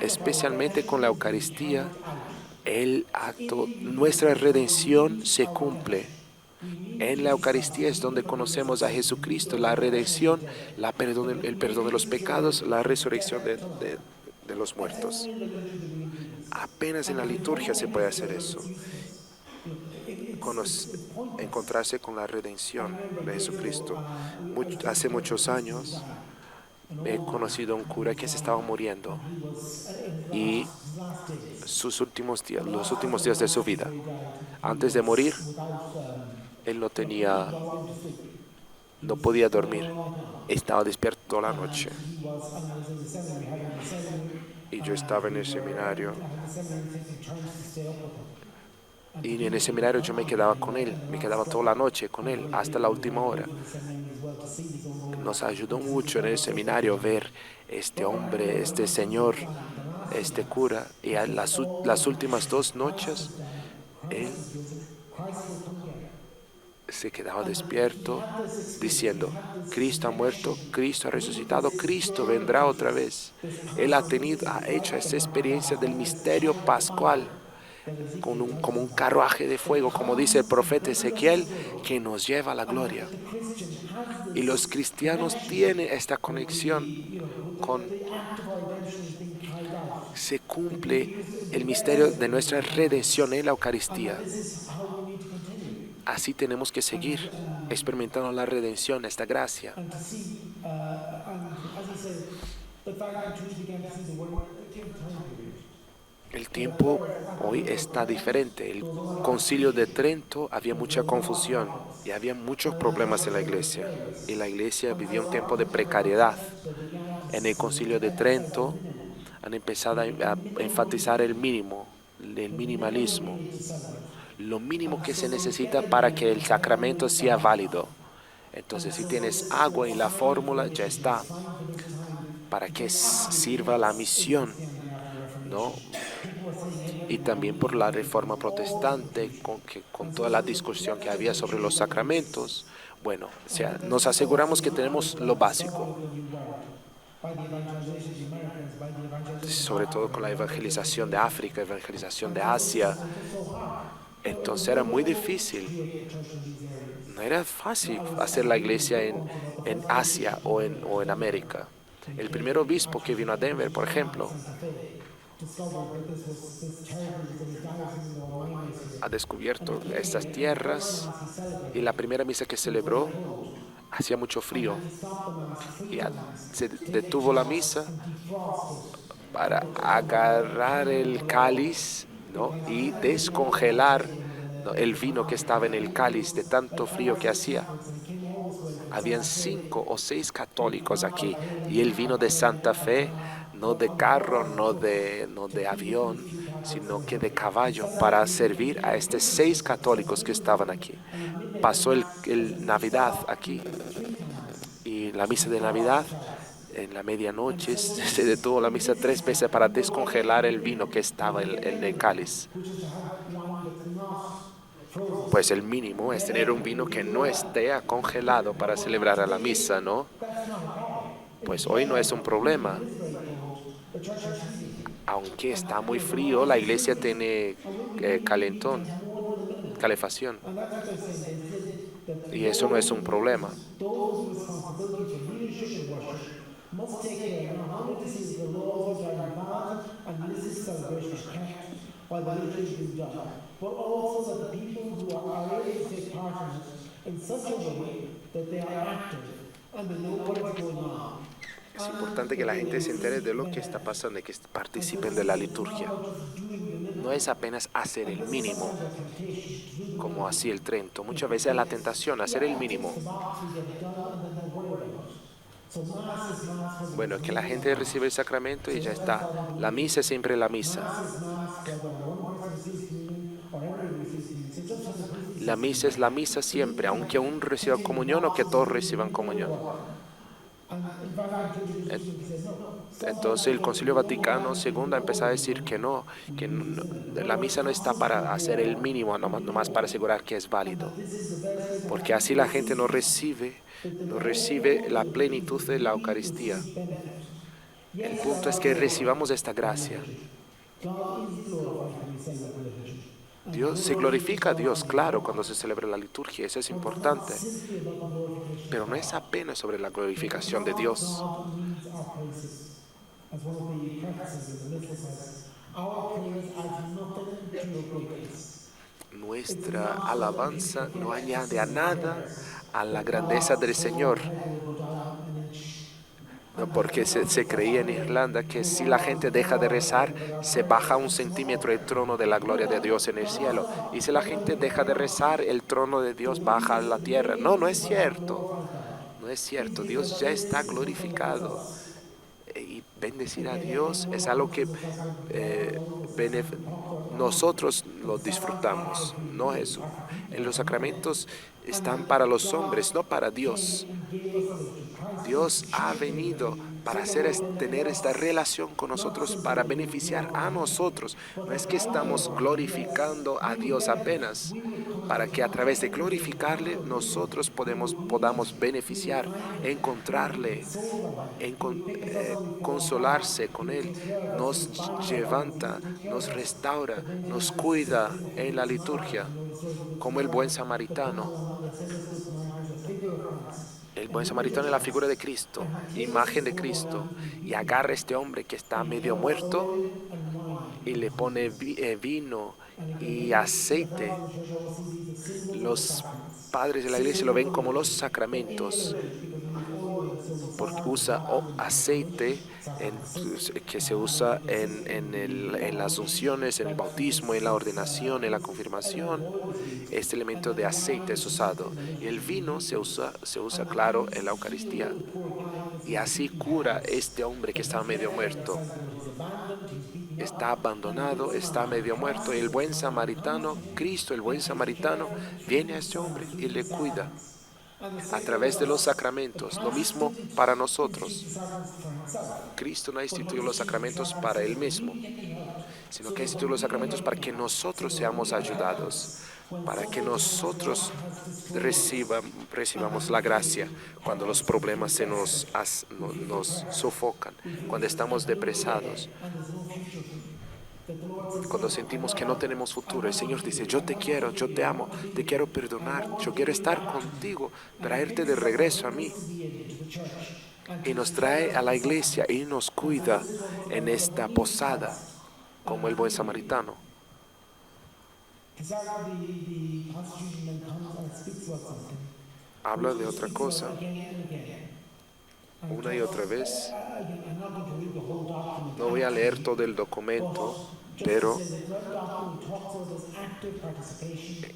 Especialmente con la Eucaristía, el acto, nuestra redención se cumple. En la Eucaristía es donde conocemos a Jesucristo, la redención, el perdón de los pecados, la resurrección de los muertos. Apenas en la liturgia se puede hacer eso. Encontrarse con la redención de Jesucristo. Hace muchos años he conocido a un cura que se estaba muriendo y los últimos días de su vida, antes de morir, él no podía dormir, estaba despierto toda la noche. Y yo estaba en el seminario. Y en el seminario yo me quedaba con él, me quedaba toda la noche con él, hasta la última hora. Nos ayudó mucho en el seminario ver este hombre, este señor, este cura. Y a las últimas 2 noches, él se quedaba despierto diciendo, Cristo ha muerto, Cristo ha resucitado, Cristo vendrá otra vez. Él ha hecho esa experiencia del misterio pascual como un carruaje de fuego, como dice el profeta Ezequiel, que nos lleva a la gloria. Y los cristianos tienen esta conexión se cumple el misterio de nuestra redención en la Eucaristía. Así tenemos que seguir experimentando la redención, esta gracia. El tiempo hoy está diferente. El Concilio de Trento había mucha confusión y había muchos problemas en la iglesia. Y la iglesia vivía un tiempo de precariedad. En el Concilio de Trento han empezado a enfatizar el minimalismo, lo mínimo que se necesita para que el sacramento sea válido. Entonces, si tienes agua en la fórmula, ya está. Para que sirva la misión, ¿no? Y también por la reforma protestante, con toda la discusión que había sobre los sacramentos, bueno, o sea, nos aseguramos que tenemos lo básico. sobre todo con la evangelización de África, evangelización de Asia. Entonces era muy difícil, no era fácil hacer la iglesia en Asia o en América. El primer obispo que vino a Denver, por ejemplo, ha descubierto estas tierras y la primera misa que celebró hacía mucho frío y se detuvo la misa para agarrar el cáliz, ¿no? Y descongelar, ¿no?, el vino que estaba en el cáliz de tanto frío que hacía. Habían 5 o 6 católicos aquí y el vino de Santa Fe, no de carro, no de avión, sino que de caballo para servir a estos 6 católicos que estaban aquí. Pasó el Navidad aquí y la misa de Navidad en la medianoche se detuvo la misa 3 veces para descongelar el vino que estaba en el cáliz. Pues el mínimo es tener un vino que no esté congelado para celebrar a la misa, ¿no? Pues hoy no es un problema. Aunque está muy frío, la iglesia tiene calefacción. Y eso no es un problema. Es importante que la gente se entere de lo que está pasando y que participen de la liturgia. No es apenas hacer el mínimo, como hacía el Trento. Muchas veces es la tentación, hacer el mínimo. Bueno, que la gente recibe el sacramento y ya está. La misa es siempre la misa. La misa es la misa siempre, aunque uno reciba comunión o que todos reciban comunión. Entonces el Concilio Vaticano II empezó a decir la misa no está para hacer el mínimo, nomás para asegurar que es válido. Porque así la gente no recibe la plenitud de la Eucaristía. El punto es que recibamos esta gracia. Dios se glorifica a Dios, claro, cuando se celebra la liturgia, eso es importante. Pero no es apenas sobre la glorificación de Dios. Nuestra alabanza no añade a nada a la grandeza del Señor. No, porque se creía en Irlanda que si la gente deja de rezar, se baja 1 centímetro el trono de la gloria de Dios en el cielo. Y si la gente deja de rezar, el trono de Dios baja a la tierra. No, no es cierto. No es cierto. Dios ya está glorificado. Y bendecir a Dios es algo que nosotros lo disfrutamos, no eso. En los sacramentos están para los hombres, no para Dios. Dios ha venido para tener esta relación con nosotros, para beneficiar a nosotros. No es que estamos glorificando a Dios apenas, para que a través de glorificarle nosotros podamos beneficiar, encontrarle, consolarse con Él. Nos levanta, nos restaura, nos cuida en la liturgia, como el buen samaritano. El buen samaritano es la figura de Cristo, imagen de Cristo, y agarra a este hombre que está medio muerto y le pone vino y aceite. Los padres de la iglesia lo ven como los sacramentos, porque usa aceite que se usa en las unciones, en el bautismo, en la ordenación, en la confirmación. Este elemento de aceite es usado. Y el vino se usa claro en la Eucaristía. Y así cura este hombre que está medio muerto. Está abandonado, está medio muerto. Y el buen samaritano, Cristo, el buen samaritano, viene a este hombre y le cuida a través de los sacramentos. Lo mismo para nosotros. Cristo no instituyó los sacramentos para Él mismo, sino que instituyó los sacramentos para que nosotros seamos ayudados. para que nosotros recibamos la gracia cuando los problemas nos sofocan, cuando estamos depresados, cuando sentimos que no tenemos futuro. El Señor dice, yo te quiero, yo te amo, te quiero perdonar, yo quiero estar contigo, traerte de regreso a mí. Y nos trae a la iglesia y nos cuida en esta posada como el buen samaritano. Habla de otra cosa una y otra vez. No voy a leer todo el documento, pero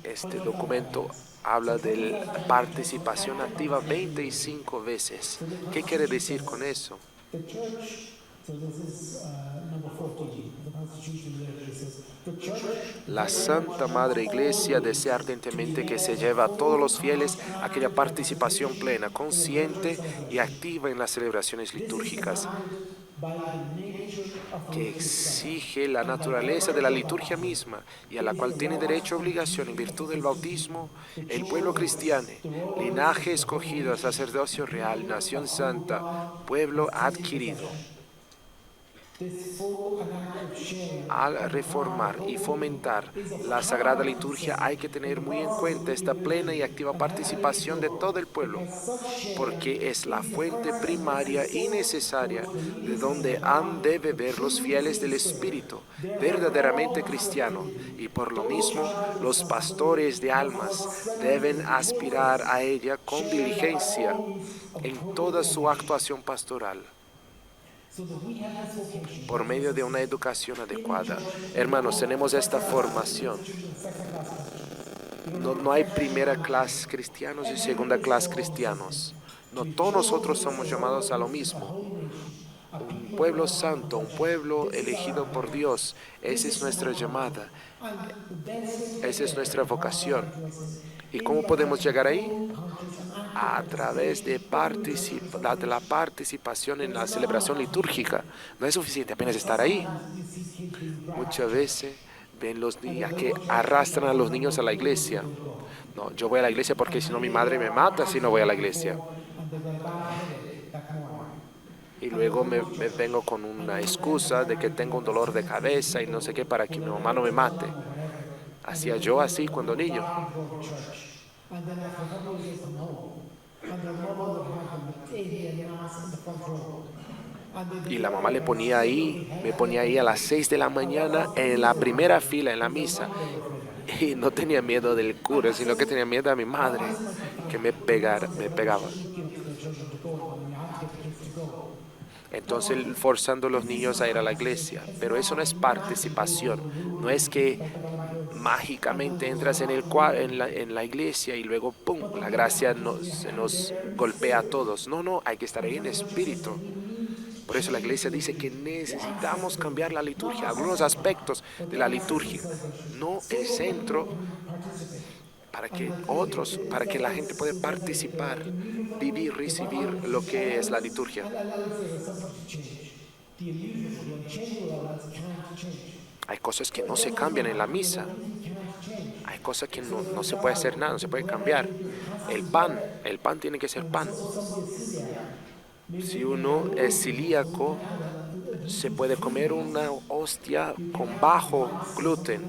este documento habla de la participación activa 25 veces. ¿Qué quiere decir con eso? La Santa Madre Iglesia desea ardientemente que se lleve a todos los fieles a aquella participación plena, consciente y activa en las celebraciones litúrgicas, que exige la naturaleza de la liturgia misma y a la cual tiene derecho y obligación en virtud del bautismo el pueblo cristiano, linaje escogido, sacerdocio real, nación santa, pueblo adquirido. Al reformar y fomentar la Sagrada Liturgia hay que tener muy en cuenta esta plena y activa participación de todo el pueblo, porque es la fuente primaria y necesaria de donde han de beber los fieles del Espíritu, verdaderamente cristiano, y por lo mismo los pastores de almas deben aspirar a ella con diligencia en toda su actuación pastoral, por medio de una educación adecuada. Hermanos, tenemos esta formación. No hay primera clase cristianos y segunda clase cristianos. No, todos nosotros somos llamados a lo mismo. Un pueblo santo, un pueblo elegido por Dios. Esa es nuestra llamada. Esa es nuestra vocación. ¿Y cómo podemos llegar ahí? A través de la participación en la celebración litúrgica. No es suficiente apenas estar ahí. Muchas veces ven los niños que arrastran a los niños a la iglesia. No, yo voy a la iglesia porque si no mi madre me mata si no voy a la iglesia. Y luego me vengo con una excusa de que tengo un dolor de cabeza y no sé qué para que mi mamá no me mate. Hacía yo así cuando niño. Y la mamá me ponía ahí a las 6 de la mañana en la primera fila en la misa. Y no tenía miedo del cura, sino que tenía miedo a mi madre, que me pegaba. Entonces forzando a los niños a ir a la iglesia. Pero eso no es participación. No es que mágicamente entras en la iglesia y luego, ¡pum!, la gracia se nos golpea a todos. No, hay que estar ahí en espíritu. Por eso la iglesia dice que necesitamos cambiar la liturgia, algunos aspectos de la liturgia, no el centro, para que la gente pueda participar, vivir, recibir lo que es la liturgia. Hay cosas que no se cambian en la misa. Hay cosas que no se puede hacer nada, no se puede cambiar. El pan tiene que ser pan. Si uno es celíaco, se puede comer una hostia con bajo gluten,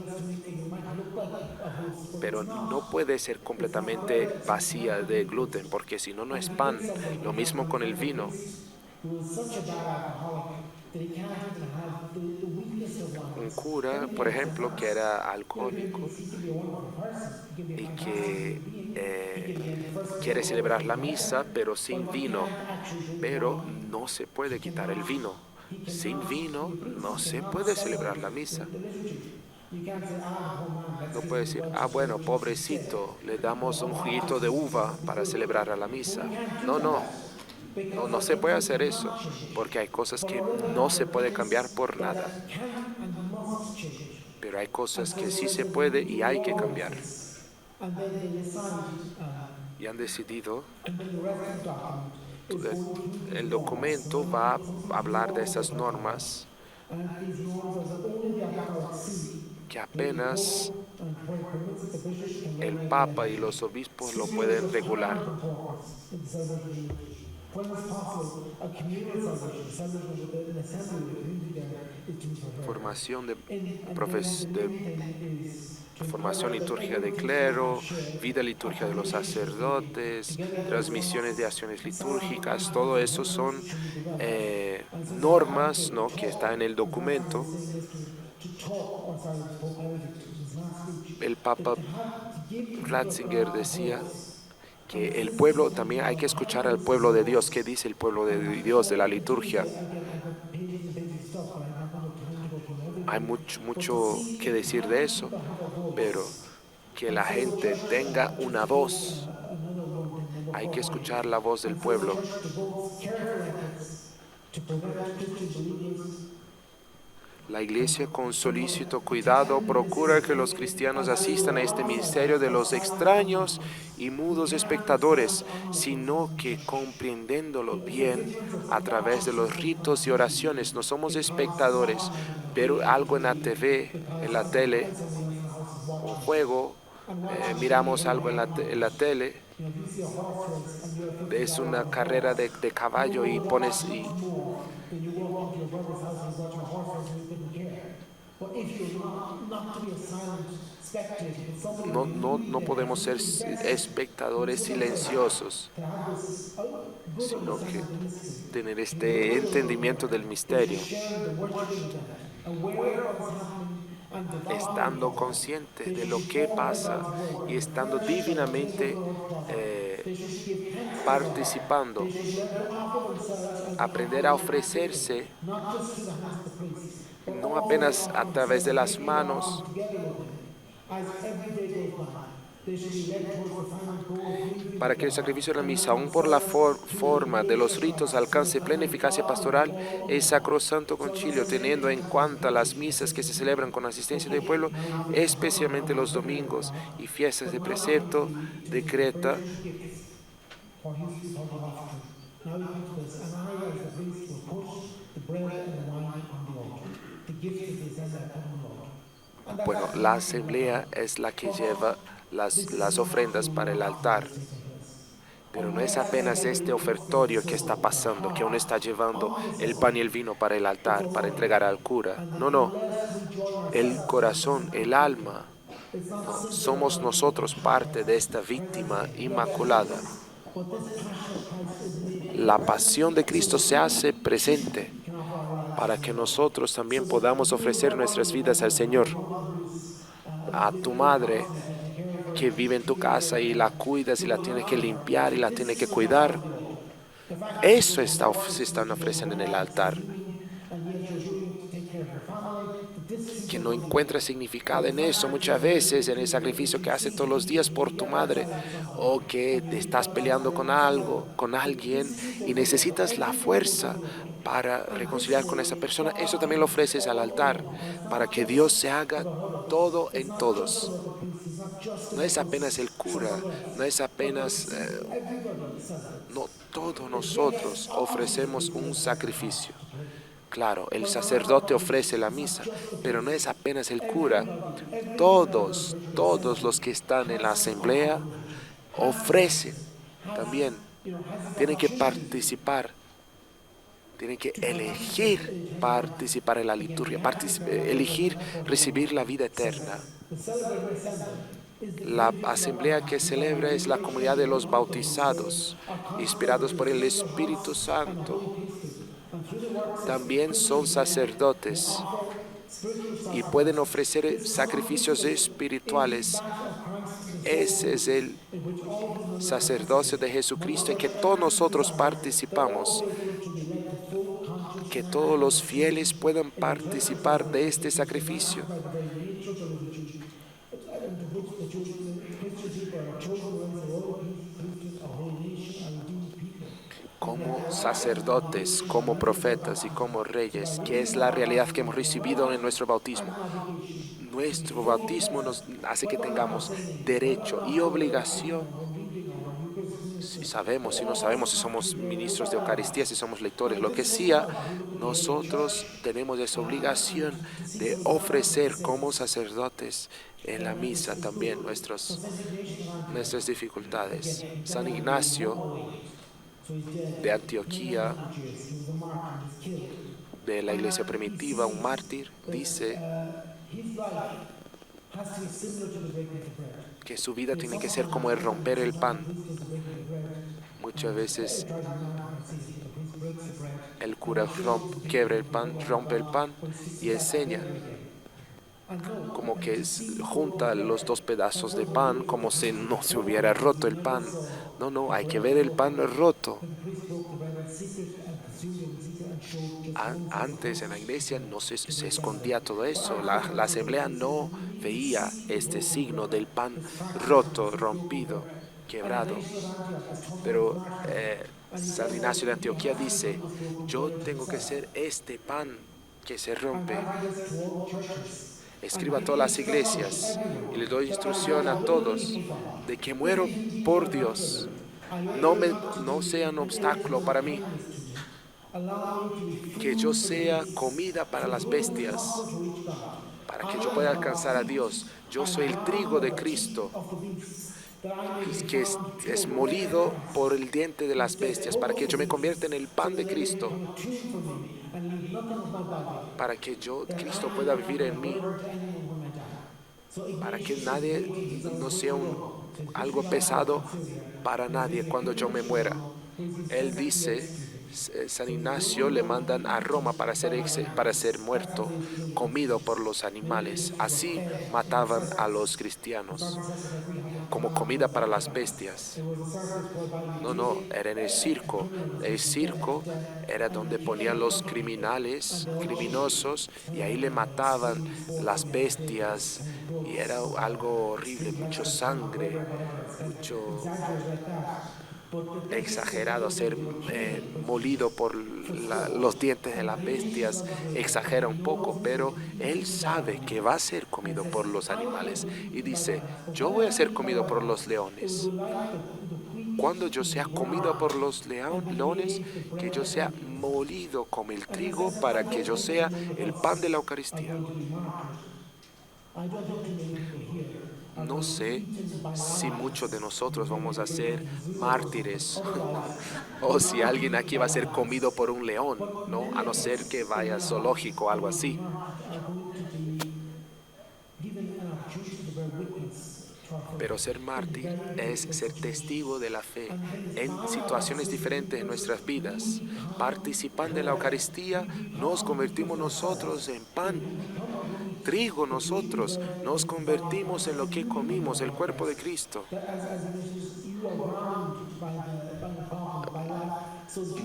pero no puede ser completamente vacía de gluten, porque si no, no es pan. Lo mismo con el vino. Un cura, por ejemplo, que era alcohólico y que quiere celebrar la misa, pero sin vino. Pero no se puede quitar el vino. Sin vino no se puede celebrar la misa. No puede decir, bueno, pobrecito, le damos un juguito de uva para celebrar a la misa. No se puede hacer eso, porque hay cosas que no se puede cambiar por nada. Pero hay cosas que sí se puede y hay que cambiar. Y han decidido, el documento va a hablar de esas normas que apenas el Papa y los obispos lo pueden regular. Formación formación litúrgica de clero, vida litúrgica de los sacerdotes, transmisiones de acciones litúrgicas, todo eso son normas, ¿no?, que están en el documento. El Papa Ratzinger decía que el pueblo, también hay que escuchar al pueblo de Dios. ¿Qué dice el pueblo de Dios de la liturgia? Hay mucho que decir de eso, pero que la gente tenga una voz. Hay que escuchar la voz del pueblo. La Iglesia, con solícito cuidado, procura que los cristianos asistan a este misterio de los extraños y mudos espectadores, sino que comprendiéndolo bien a través de los ritos y oraciones. No somos espectadores, pero algo en la TV, en la tele, un juego, miramos algo en la tele, es una carrera de caballo y pones... no podemos ser espectadores silenciosos, sino que tener este entendimiento del misterio, estando conscientes de lo que pasa y estando divinamente participando. Aprender a ofrecerse no apenas a través de las manos, para que el sacrificio de la misa, aún por la forma de los ritos, alcance plena eficacia pastoral. El Sacrosanto Concilio, teniendo en cuenta las misas que se celebran con asistencia del pueblo, especialmente los domingos y fiestas de precepto, decreta bueno, la asamblea es la que lleva las ofrendas para el altar. Pero no es apenas este ofertorio que está pasando, que uno está llevando el pan y el vino para el altar, para entregar al cura. No, no. El corazón, el alma, no, somos nosotros parte de esta víctima inmaculada. La pasión de Cristo se hace presente para que nosotros también podamos ofrecer nuestras vidas al Señor. A tu madre que vive en tu casa y la cuidas y la tienes que limpiar y la tienes que cuidar. Eso se están ofreciendo en el altar. Que no encuentra significado en eso muchas veces, en el sacrificio que haces todos los días por tu madre, o que te estás peleando con algo, con alguien, y necesitas la fuerza para reconciliar con esa persona. Eso también lo ofreces al altar, para que Dios se haga todo en todos. No es apenas el cura, no es apenas... no, todos nosotros ofrecemos un sacrificio. Claro, el sacerdote ofrece la misa, pero no es apenas el cura. Todos los que están en la asamblea ofrecen también. Tienen que participar, tienen que elegir participar en la liturgia, elegir recibir la vida eterna. La asamblea que celebra es la comunidad de los bautizados, inspirados por el Espíritu Santo. También son sacerdotes y pueden ofrecer sacrificios espirituales. Ese es el sacerdocio de Jesucristo en que todos nosotros participamos. Que todos los fieles puedan participar de este sacrificio. Como sacerdotes, como profetas y como reyes, que es la realidad que hemos recibido en nuestro bautismo. Nuestro bautismo nos hace que tengamos derecho y obligación Si sabemos, si no sabemos, si somos ministros de Eucaristía, si somos lectores, lo que sea, nosotros tenemos esa obligación de ofrecer como sacerdotes en la misa también nuestras dificultades. San Ignacio de Antioquía, de la iglesia primitiva, un mártir, dice que su vida tiene que ser como el romper el pan. Muchas veces el cura quiebra el pan, rompe el pan y enseña como que junta los dos pedazos de pan como si no se hubiera roto el pan. No, no, hay que ver el pan roto. Antes en la iglesia no se escondía todo eso. La asamblea no veía este signo del pan roto, rompido, quebrado. Pero San Ignacio de Antioquía dice, yo tengo que ser este pan que se rompe. Escriba a todas las iglesias y le doy instrucción a todos de que muero por Dios. No sea un obstáculo para mí. Que yo sea comida para las bestias, para que yo pueda alcanzar a Dios. Yo soy el trigo de Cristo, que es molido por el diente de las bestias, para que yo me convierta en el pan de Cristo, para que Cristo pueda vivir en mí, para que nadie no sea algo pesado para nadie cuando yo me muera. Él dice, San Ignacio le mandan a Roma para ser muerto, comido por los animales. Así mataban a los cristianos, como comida para las bestias. No, no, era en el circo. El circo era donde ponían los criminosos, y ahí le mataban las bestias, y era algo horrible, mucho sangre, mucho exagerado, ser molido por los dientes de las bestias, exagera un poco, pero él sabe que va a ser comido por los animales y dice, yo voy a ser comido por los leones. Cuando yo sea comido por los leones, que yo sea molido como el trigo para que yo sea el pan de la Eucaristía. No sé si muchos de nosotros vamos a ser mártires o si alguien aquí va a ser comido por un león, ¿no? A no ser que vaya al zoológico o algo así. Pero ser mártir es ser testigo de la fe en situaciones diferentes en nuestras vidas. Participando de la Eucaristía, nos convertimos nosotros en pan, trigo nosotros, nos convertimos en lo que comimos, el cuerpo de Cristo.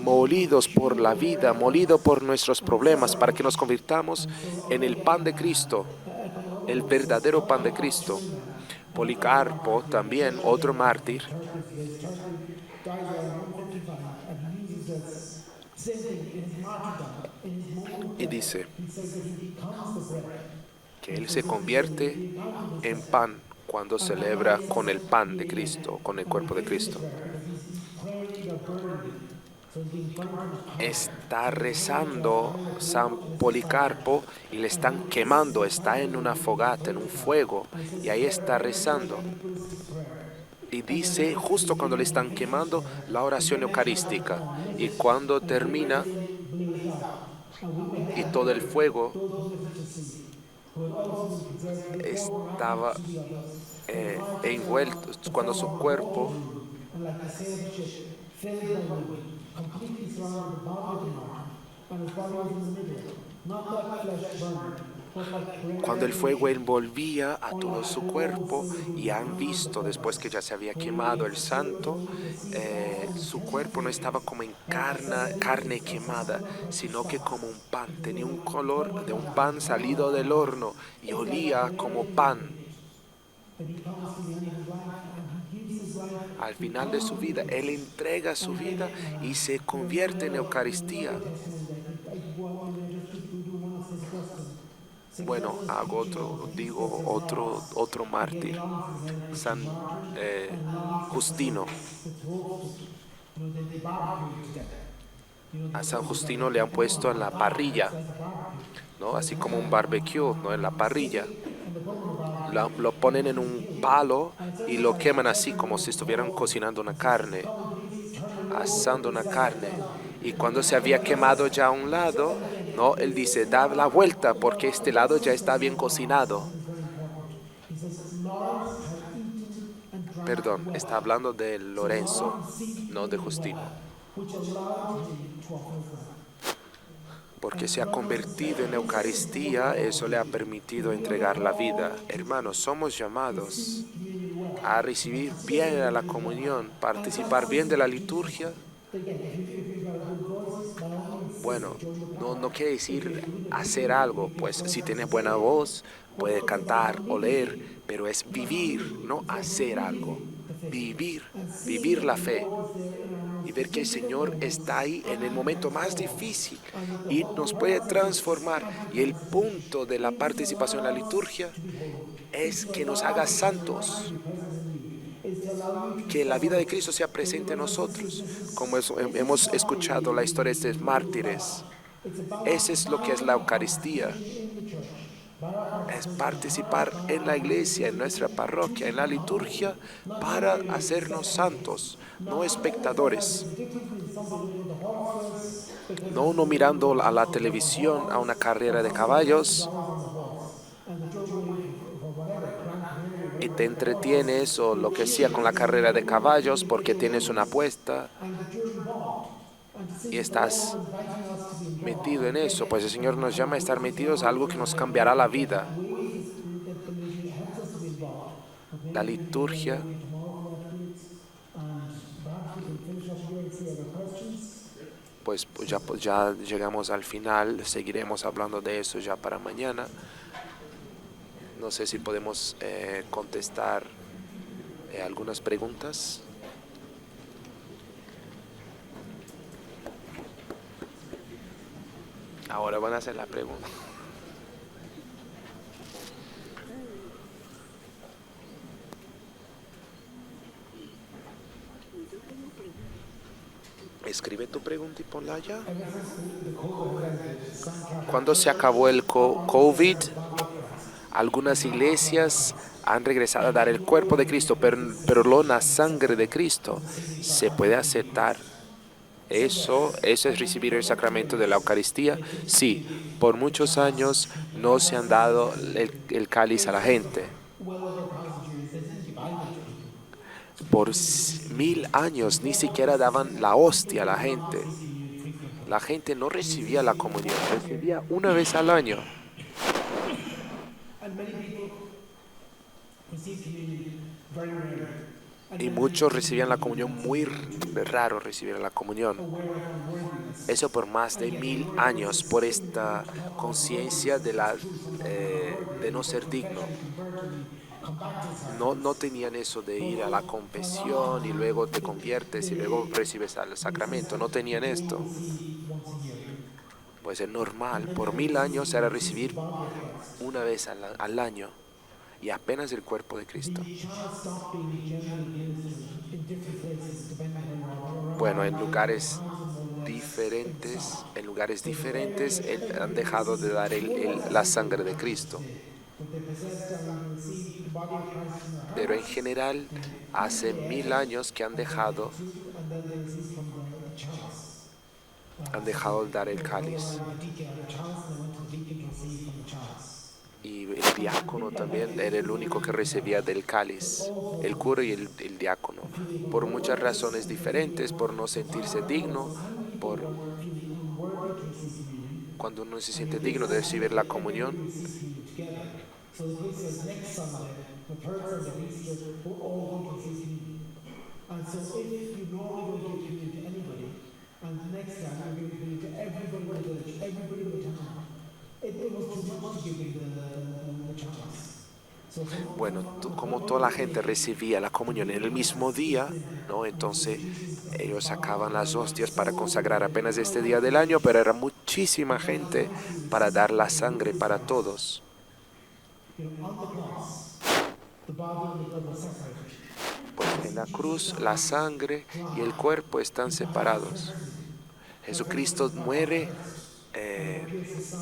Molidos por la vida, molidos por nuestros problemas, para que nos convirtamos en el pan de Cristo, el verdadero pan de Cristo. Policarpo, también otro mártir, y dice que él se convierte en pan cuando celebra con el pan de Cristo, con el cuerpo de Cristo. Está rezando San Policarpo y le están quemando, está en una fogata, en un fuego, y ahí está rezando. Y dice, justo cuando le están quemando, la oración eucarística. Y cuando termina, y todo el fuego estaba envuelto, cuando su cuerpo cuando el fuego envolvía a todo su cuerpo, y han visto después que ya se había quemado el santo, su cuerpo no estaba como en carne quemada, sino que como un pan, tenía un color de un pan salido del horno y olía como pan. Al final de su vida, Él entrega su vida y se convierte en Eucaristía. Bueno, digo otro mártir, San Justino. A San Justino le han puesto en la parrilla, ¿no? Así como un barbecue, ¿no? En la parrilla. Lo ponen en un palo y lo queman así como si estuvieran cocinando una carne, asando una carne. Y cuando se había quemado ya a un lado, ¿no? Él dice, da la vuelta porque este lado ya está bien cocinado. Perdón, está hablando de Lorenzo, no de Justino. Porque se ha convertido en Eucaristía, eso le ha permitido entregar la vida. Hermanos, somos llamados a recibir bien a la comunión, participar bien de la liturgia. Bueno, no quiere decir hacer algo, pues si tienes buena voz, puedes cantar o leer, pero es vivir, no hacer algo. Vivir, vivir la fe y ver que el Señor está ahí en el momento más difícil y nos puede transformar. Y el punto de la participación en la liturgia es que nos haga santos, que la vida de Cristo sea presente en nosotros, como hemos escuchado la historia de estos mártires. Eso es lo que es la Eucaristía, es participar en la iglesia, en nuestra parroquia, en la liturgia, para hacernos santos, no espectadores, no mirando a la televisión, a una carrera de caballos y te entretienes o lo que sea con la carrera de caballos porque tienes una apuesta y estás metido en eso. Pues el Señor nos llama a estar metidos a algo que nos cambiará la vida. La liturgia, pues ya llegamos al final, seguiremos hablando de eso ya para mañana. No sé si podemos contestar algunas preguntas. Ahora van a hacer la pregunta. Escribe tu pregunta y ponla allá. Cuando se acabó el COVID, algunas iglesias han regresado a dar el cuerpo de Cristo, pero no la sangre de Cristo. ¿Se puede aceptar eso es recibir el sacramento de la Eucaristía? Sí, por muchos años no se han dado el cáliz a la gente. Por 1000 años ni siquiera daban la hostia a la gente. La gente no recibía la comunión, recibía una vez al año. Y muchos recibían la comunión, muy raro recibir la comunión. Eso por más de 1000 años, por esta conciencia de no ser digno. No tenían eso de ir a la confesión y luego te conviertes y luego recibes al sacramento. No tenían esto. Pues es normal. Por 1000 años era recibir una vez al año y apenas el cuerpo de Cristo. Bueno, en lugares diferentes han dejado de dar la sangre de Cristo. Pero en general, hace 1000 años que han dejado de dar el cáliz. Y el diácono también era el único que recibía del cáliz, el cura y el diácono, por muchas razones diferentes, por no sentirse digno, por cuando uno se siente digno de recibir la comunión. Bueno, como toda la gente recibía la comunión en el mismo día, ¿no? Entonces ellos sacaban las hostias para consagrar apenas este día del año, pero era muchísima gente para dar la sangre para todos. Pues en la cruz la sangre y el cuerpo están separados. Jesucristo muere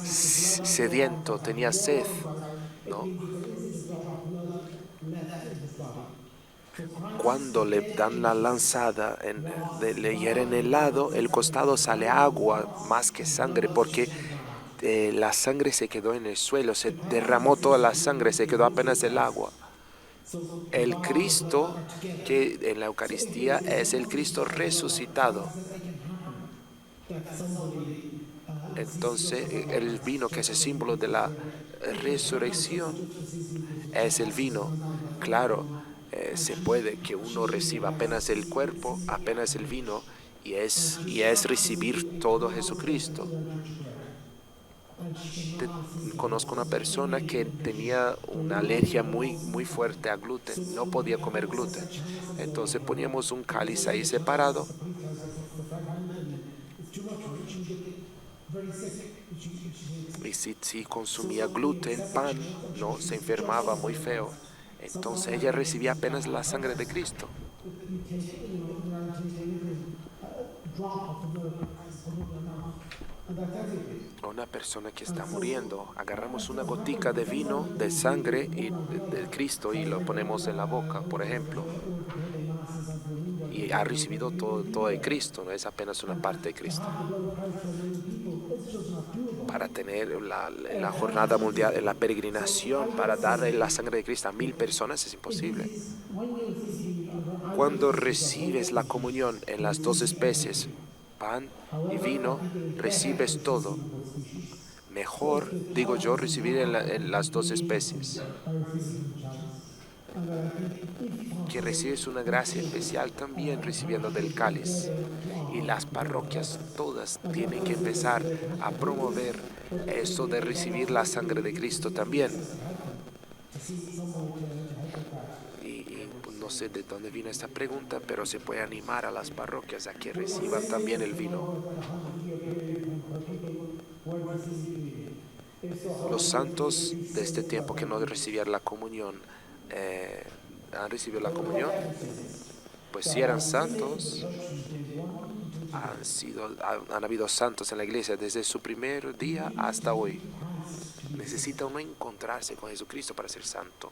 sediento, tenía sed, ¿no? Cuando le dan la lanzada, le hieren el lado, el costado sale agua más que sangre, porque la sangre se quedó en el suelo, se derramó toda la sangre, se quedó apenas el agua. El Cristo que en la Eucaristía es el Cristo resucitado. Entonces el vino, que es el símbolo de la resurrección, es el vino. Claro, se puede que uno reciba apenas el cuerpo, apenas el vino, y es recibir todo Jesucristo. Conozco una persona que tenía una alergia muy, muy fuerte a gluten, no podía comer gluten. Entonces poníamos un cáliz ahí separado, y si consumía gluten, pan, no, se enfermaba muy feo. Entonces ella recibía apenas la sangre de Cristo. Una persona que está muriendo, agarramos una gotica de vino, de sangre del Cristo, y lo ponemos en la boca, por ejemplo, y ha recibido todo de Cristo, no es apenas una parte de Cristo. Para tener la jornada mundial, la peregrinación, para dar la sangre de Cristo a 1000 personas es imposible. Cuando recibes la comunión en las dos especies, pan y vino, recibes todo. Mejor, digo yo, recibir en las dos especies, que recibes una gracia especial también recibiendo del cáliz. Y las parroquias todas tienen que empezar a promover eso de recibir la sangre de Cristo también. Y no sé de dónde vino esta pregunta, pero se puede animar a las parroquias a que reciban también el vino. Los santos de este tiempo que no recibían la comunión, ¿han recibido la comunión? Pues si eran santos, han habido santos en la iglesia desde su primer día hasta hoy. Necesita uno encontrarse con Jesucristo para ser santo.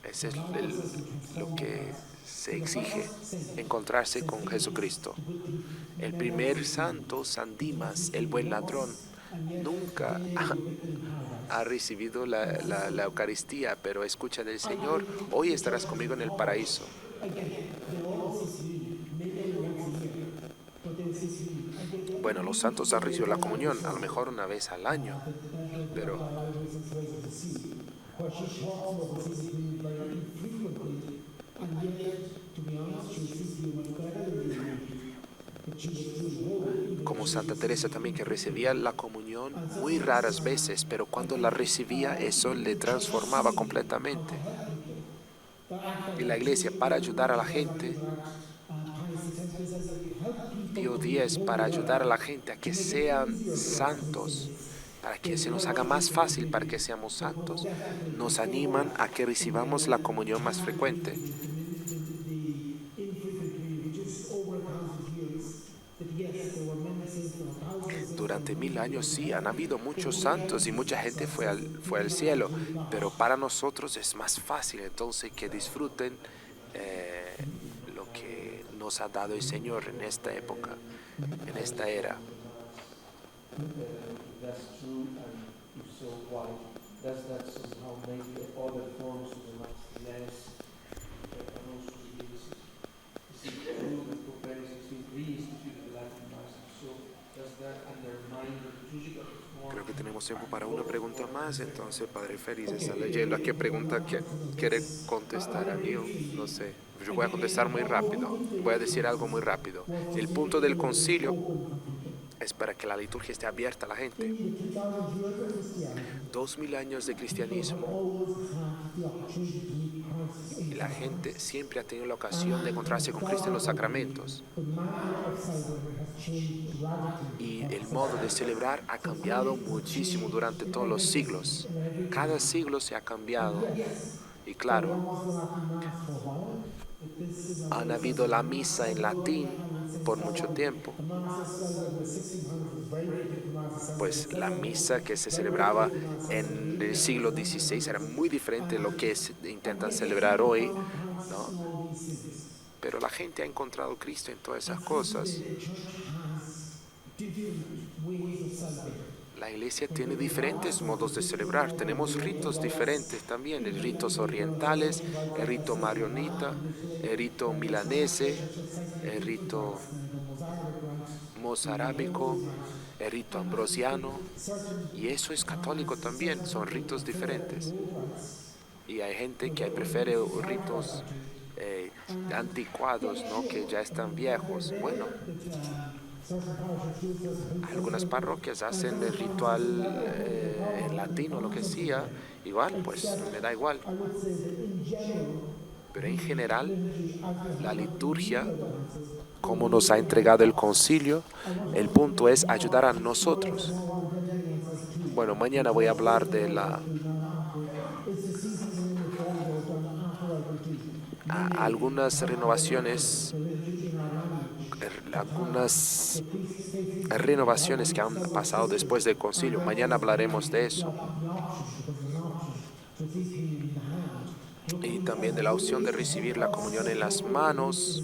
Ese es lo que se exige, encontrarse con Jesucristo. El primer santo, San Dimas, el buen ladrón, nunca ha recibido la Eucaristía, pero escucha del Señor: hoy estarás conmigo en el paraíso. Bueno, los santos han recibido la comunión, a lo mejor una vez al año, pero como Santa Teresa también, que recibía la comunión muy raras veces, pero cuando la recibía, eso le transformaba completamente. Y la iglesia, para ayudar a la gente, Pío X, para ayudar a la gente a que sean santos, para que se nos haga más fácil para que seamos santos, nos animan a que recibamos la comunión más frecuente. Durante 1000 años sí, han habido muchos santos y mucha gente fue al cielo, pero para nosotros es más fácil entonces que disfruten lo que nos ha dado el Señor en esta época, en esta era. Creo que tenemos tiempo para una pregunta más, entonces Padre Félix está leyendo. ¿A qué pregunta quiere contestar? A mí, no sé. Yo voy a contestar muy rápido. Voy a decir algo muy rápido. El punto del concilio es para que la liturgia esté abierta a la gente. 2000 años de cristianismo y la gente siempre ha tenido la ocasión de encontrarse con Cristo en los sacramentos. Y el modo de celebrar ha cambiado muchísimo durante todos los siglos. Cada siglo se ha cambiado. Y claro, han habido la misa en latín por mucho tiempo. Pues la misa que se celebraba en el siglo XVI era muy diferente de lo que intentan celebrar hoy, ¿no? Pero la gente ha encontrado a Cristo en todas esas cosas. La iglesia tiene diferentes modos de celebrar. Tenemos ritos diferentes también, el ritos orientales, el rito maronita, el rito milanese, el rito mozárabico, el rito ambrosiano, y eso es católico también, son ritos diferentes. Y hay gente que prefiere ritos anticuados, ¿no? Que ya están viejos. Bueno, algunas parroquias hacen el ritual en latino, lo que sea, igual, pues me da igual. Pero en general, la liturgia, como nos ha entregado el concilio, el punto es ayudar a nosotros. Bueno, mañana voy a hablar de algunas renovaciones que han pasado después del concilio. Mañana hablaremos de eso. Y también de la opción de recibir la comunión en las manos.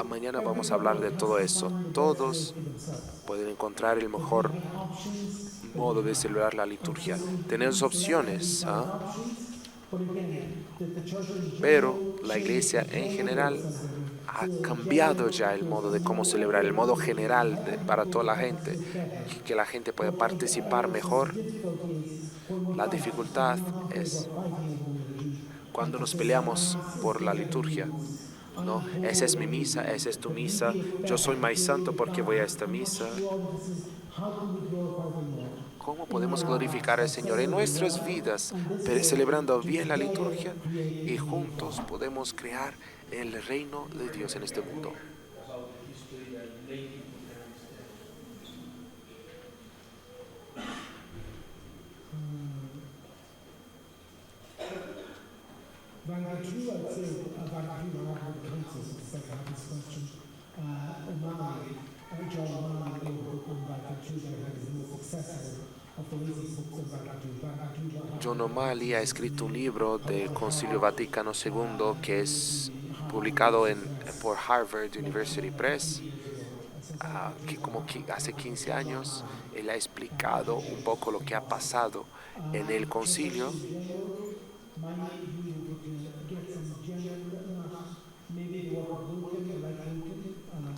Mañana vamos a hablar de todo eso. Todos pueden encontrar el mejor modo de celebrar la liturgia. Tenemos opciones, pero la iglesia en general ha cambiado ya el modo de cómo celebrar, el modo general para toda la gente, que la gente pueda participar mejor. La dificultad es cuando nos peleamos por la liturgia, ¿no? Esa es mi misa, esa es tu misa, yo soy más santo porque voy a esta misa. ¿Cómo podemos glorificar al Señor en nuestras vidas, celebrando bien la liturgia, y juntos podemos crear el reino de Dios en este mundo? John O'Malley ha escrito un libro del Concilio Vaticano II que es publicado por Harvard University Press, que hace 15 años él ha explicado un poco lo que ha pasado en el concilio.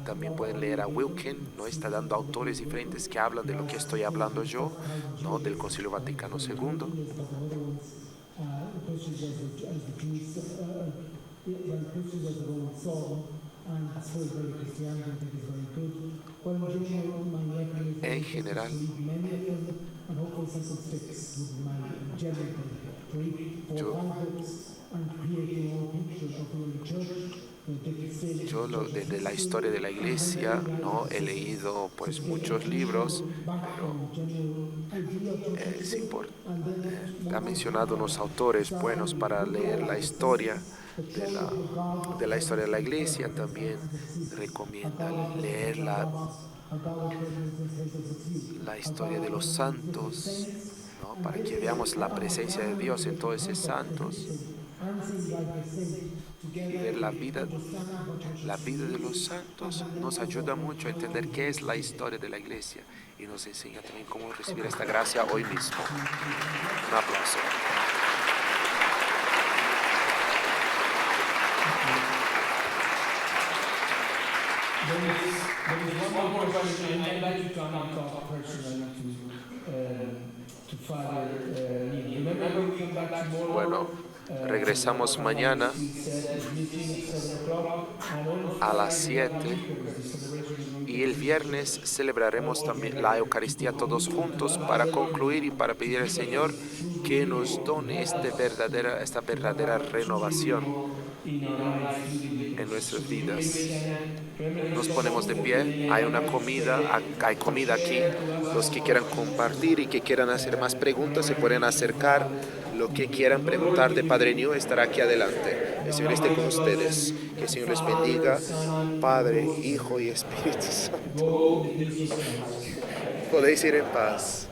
También pueden leer a Wilken, ¿no? Está dando autores diferentes que hablan de lo que estoy hablando yo, ¿no? Del Concilio Vaticano II. En general, yo desde la historia de la iglesia, ¿no? He leído pues muchos libros, pero ha mencionado unos autores buenos para leer la historia de la historia de la iglesia. También recomienda leer la historia de los santos, ¿no? Para que veamos la presencia de Dios en todos esos santos. Y ver la vida de los santos nos ayuda mucho a entender qué es la historia de la iglesia y nos enseña también cómo recibir esta gracia hoy mismo. Un aplauso. One more question. I'd like you to talk personally to Father Neil. Remember, we come back tomorrow. Bueno, regresamos mañana a las 7 y Y el viernes celebraremos también la Eucaristía todos juntos para concluir y para pedir al Señor que nos done esta verdadera renovación en nuestras vidas. Nos ponemos de pie, hay comida aquí. Los que quieran compartir y que quieran hacer más preguntas se pueden acercar. Lo que quieran preguntar de Padre New estará aquí adelante. El Señor esté con ustedes. Que el Señor les bendiga, Padre, Hijo y Espíritu Santo. Podéis ir en paz.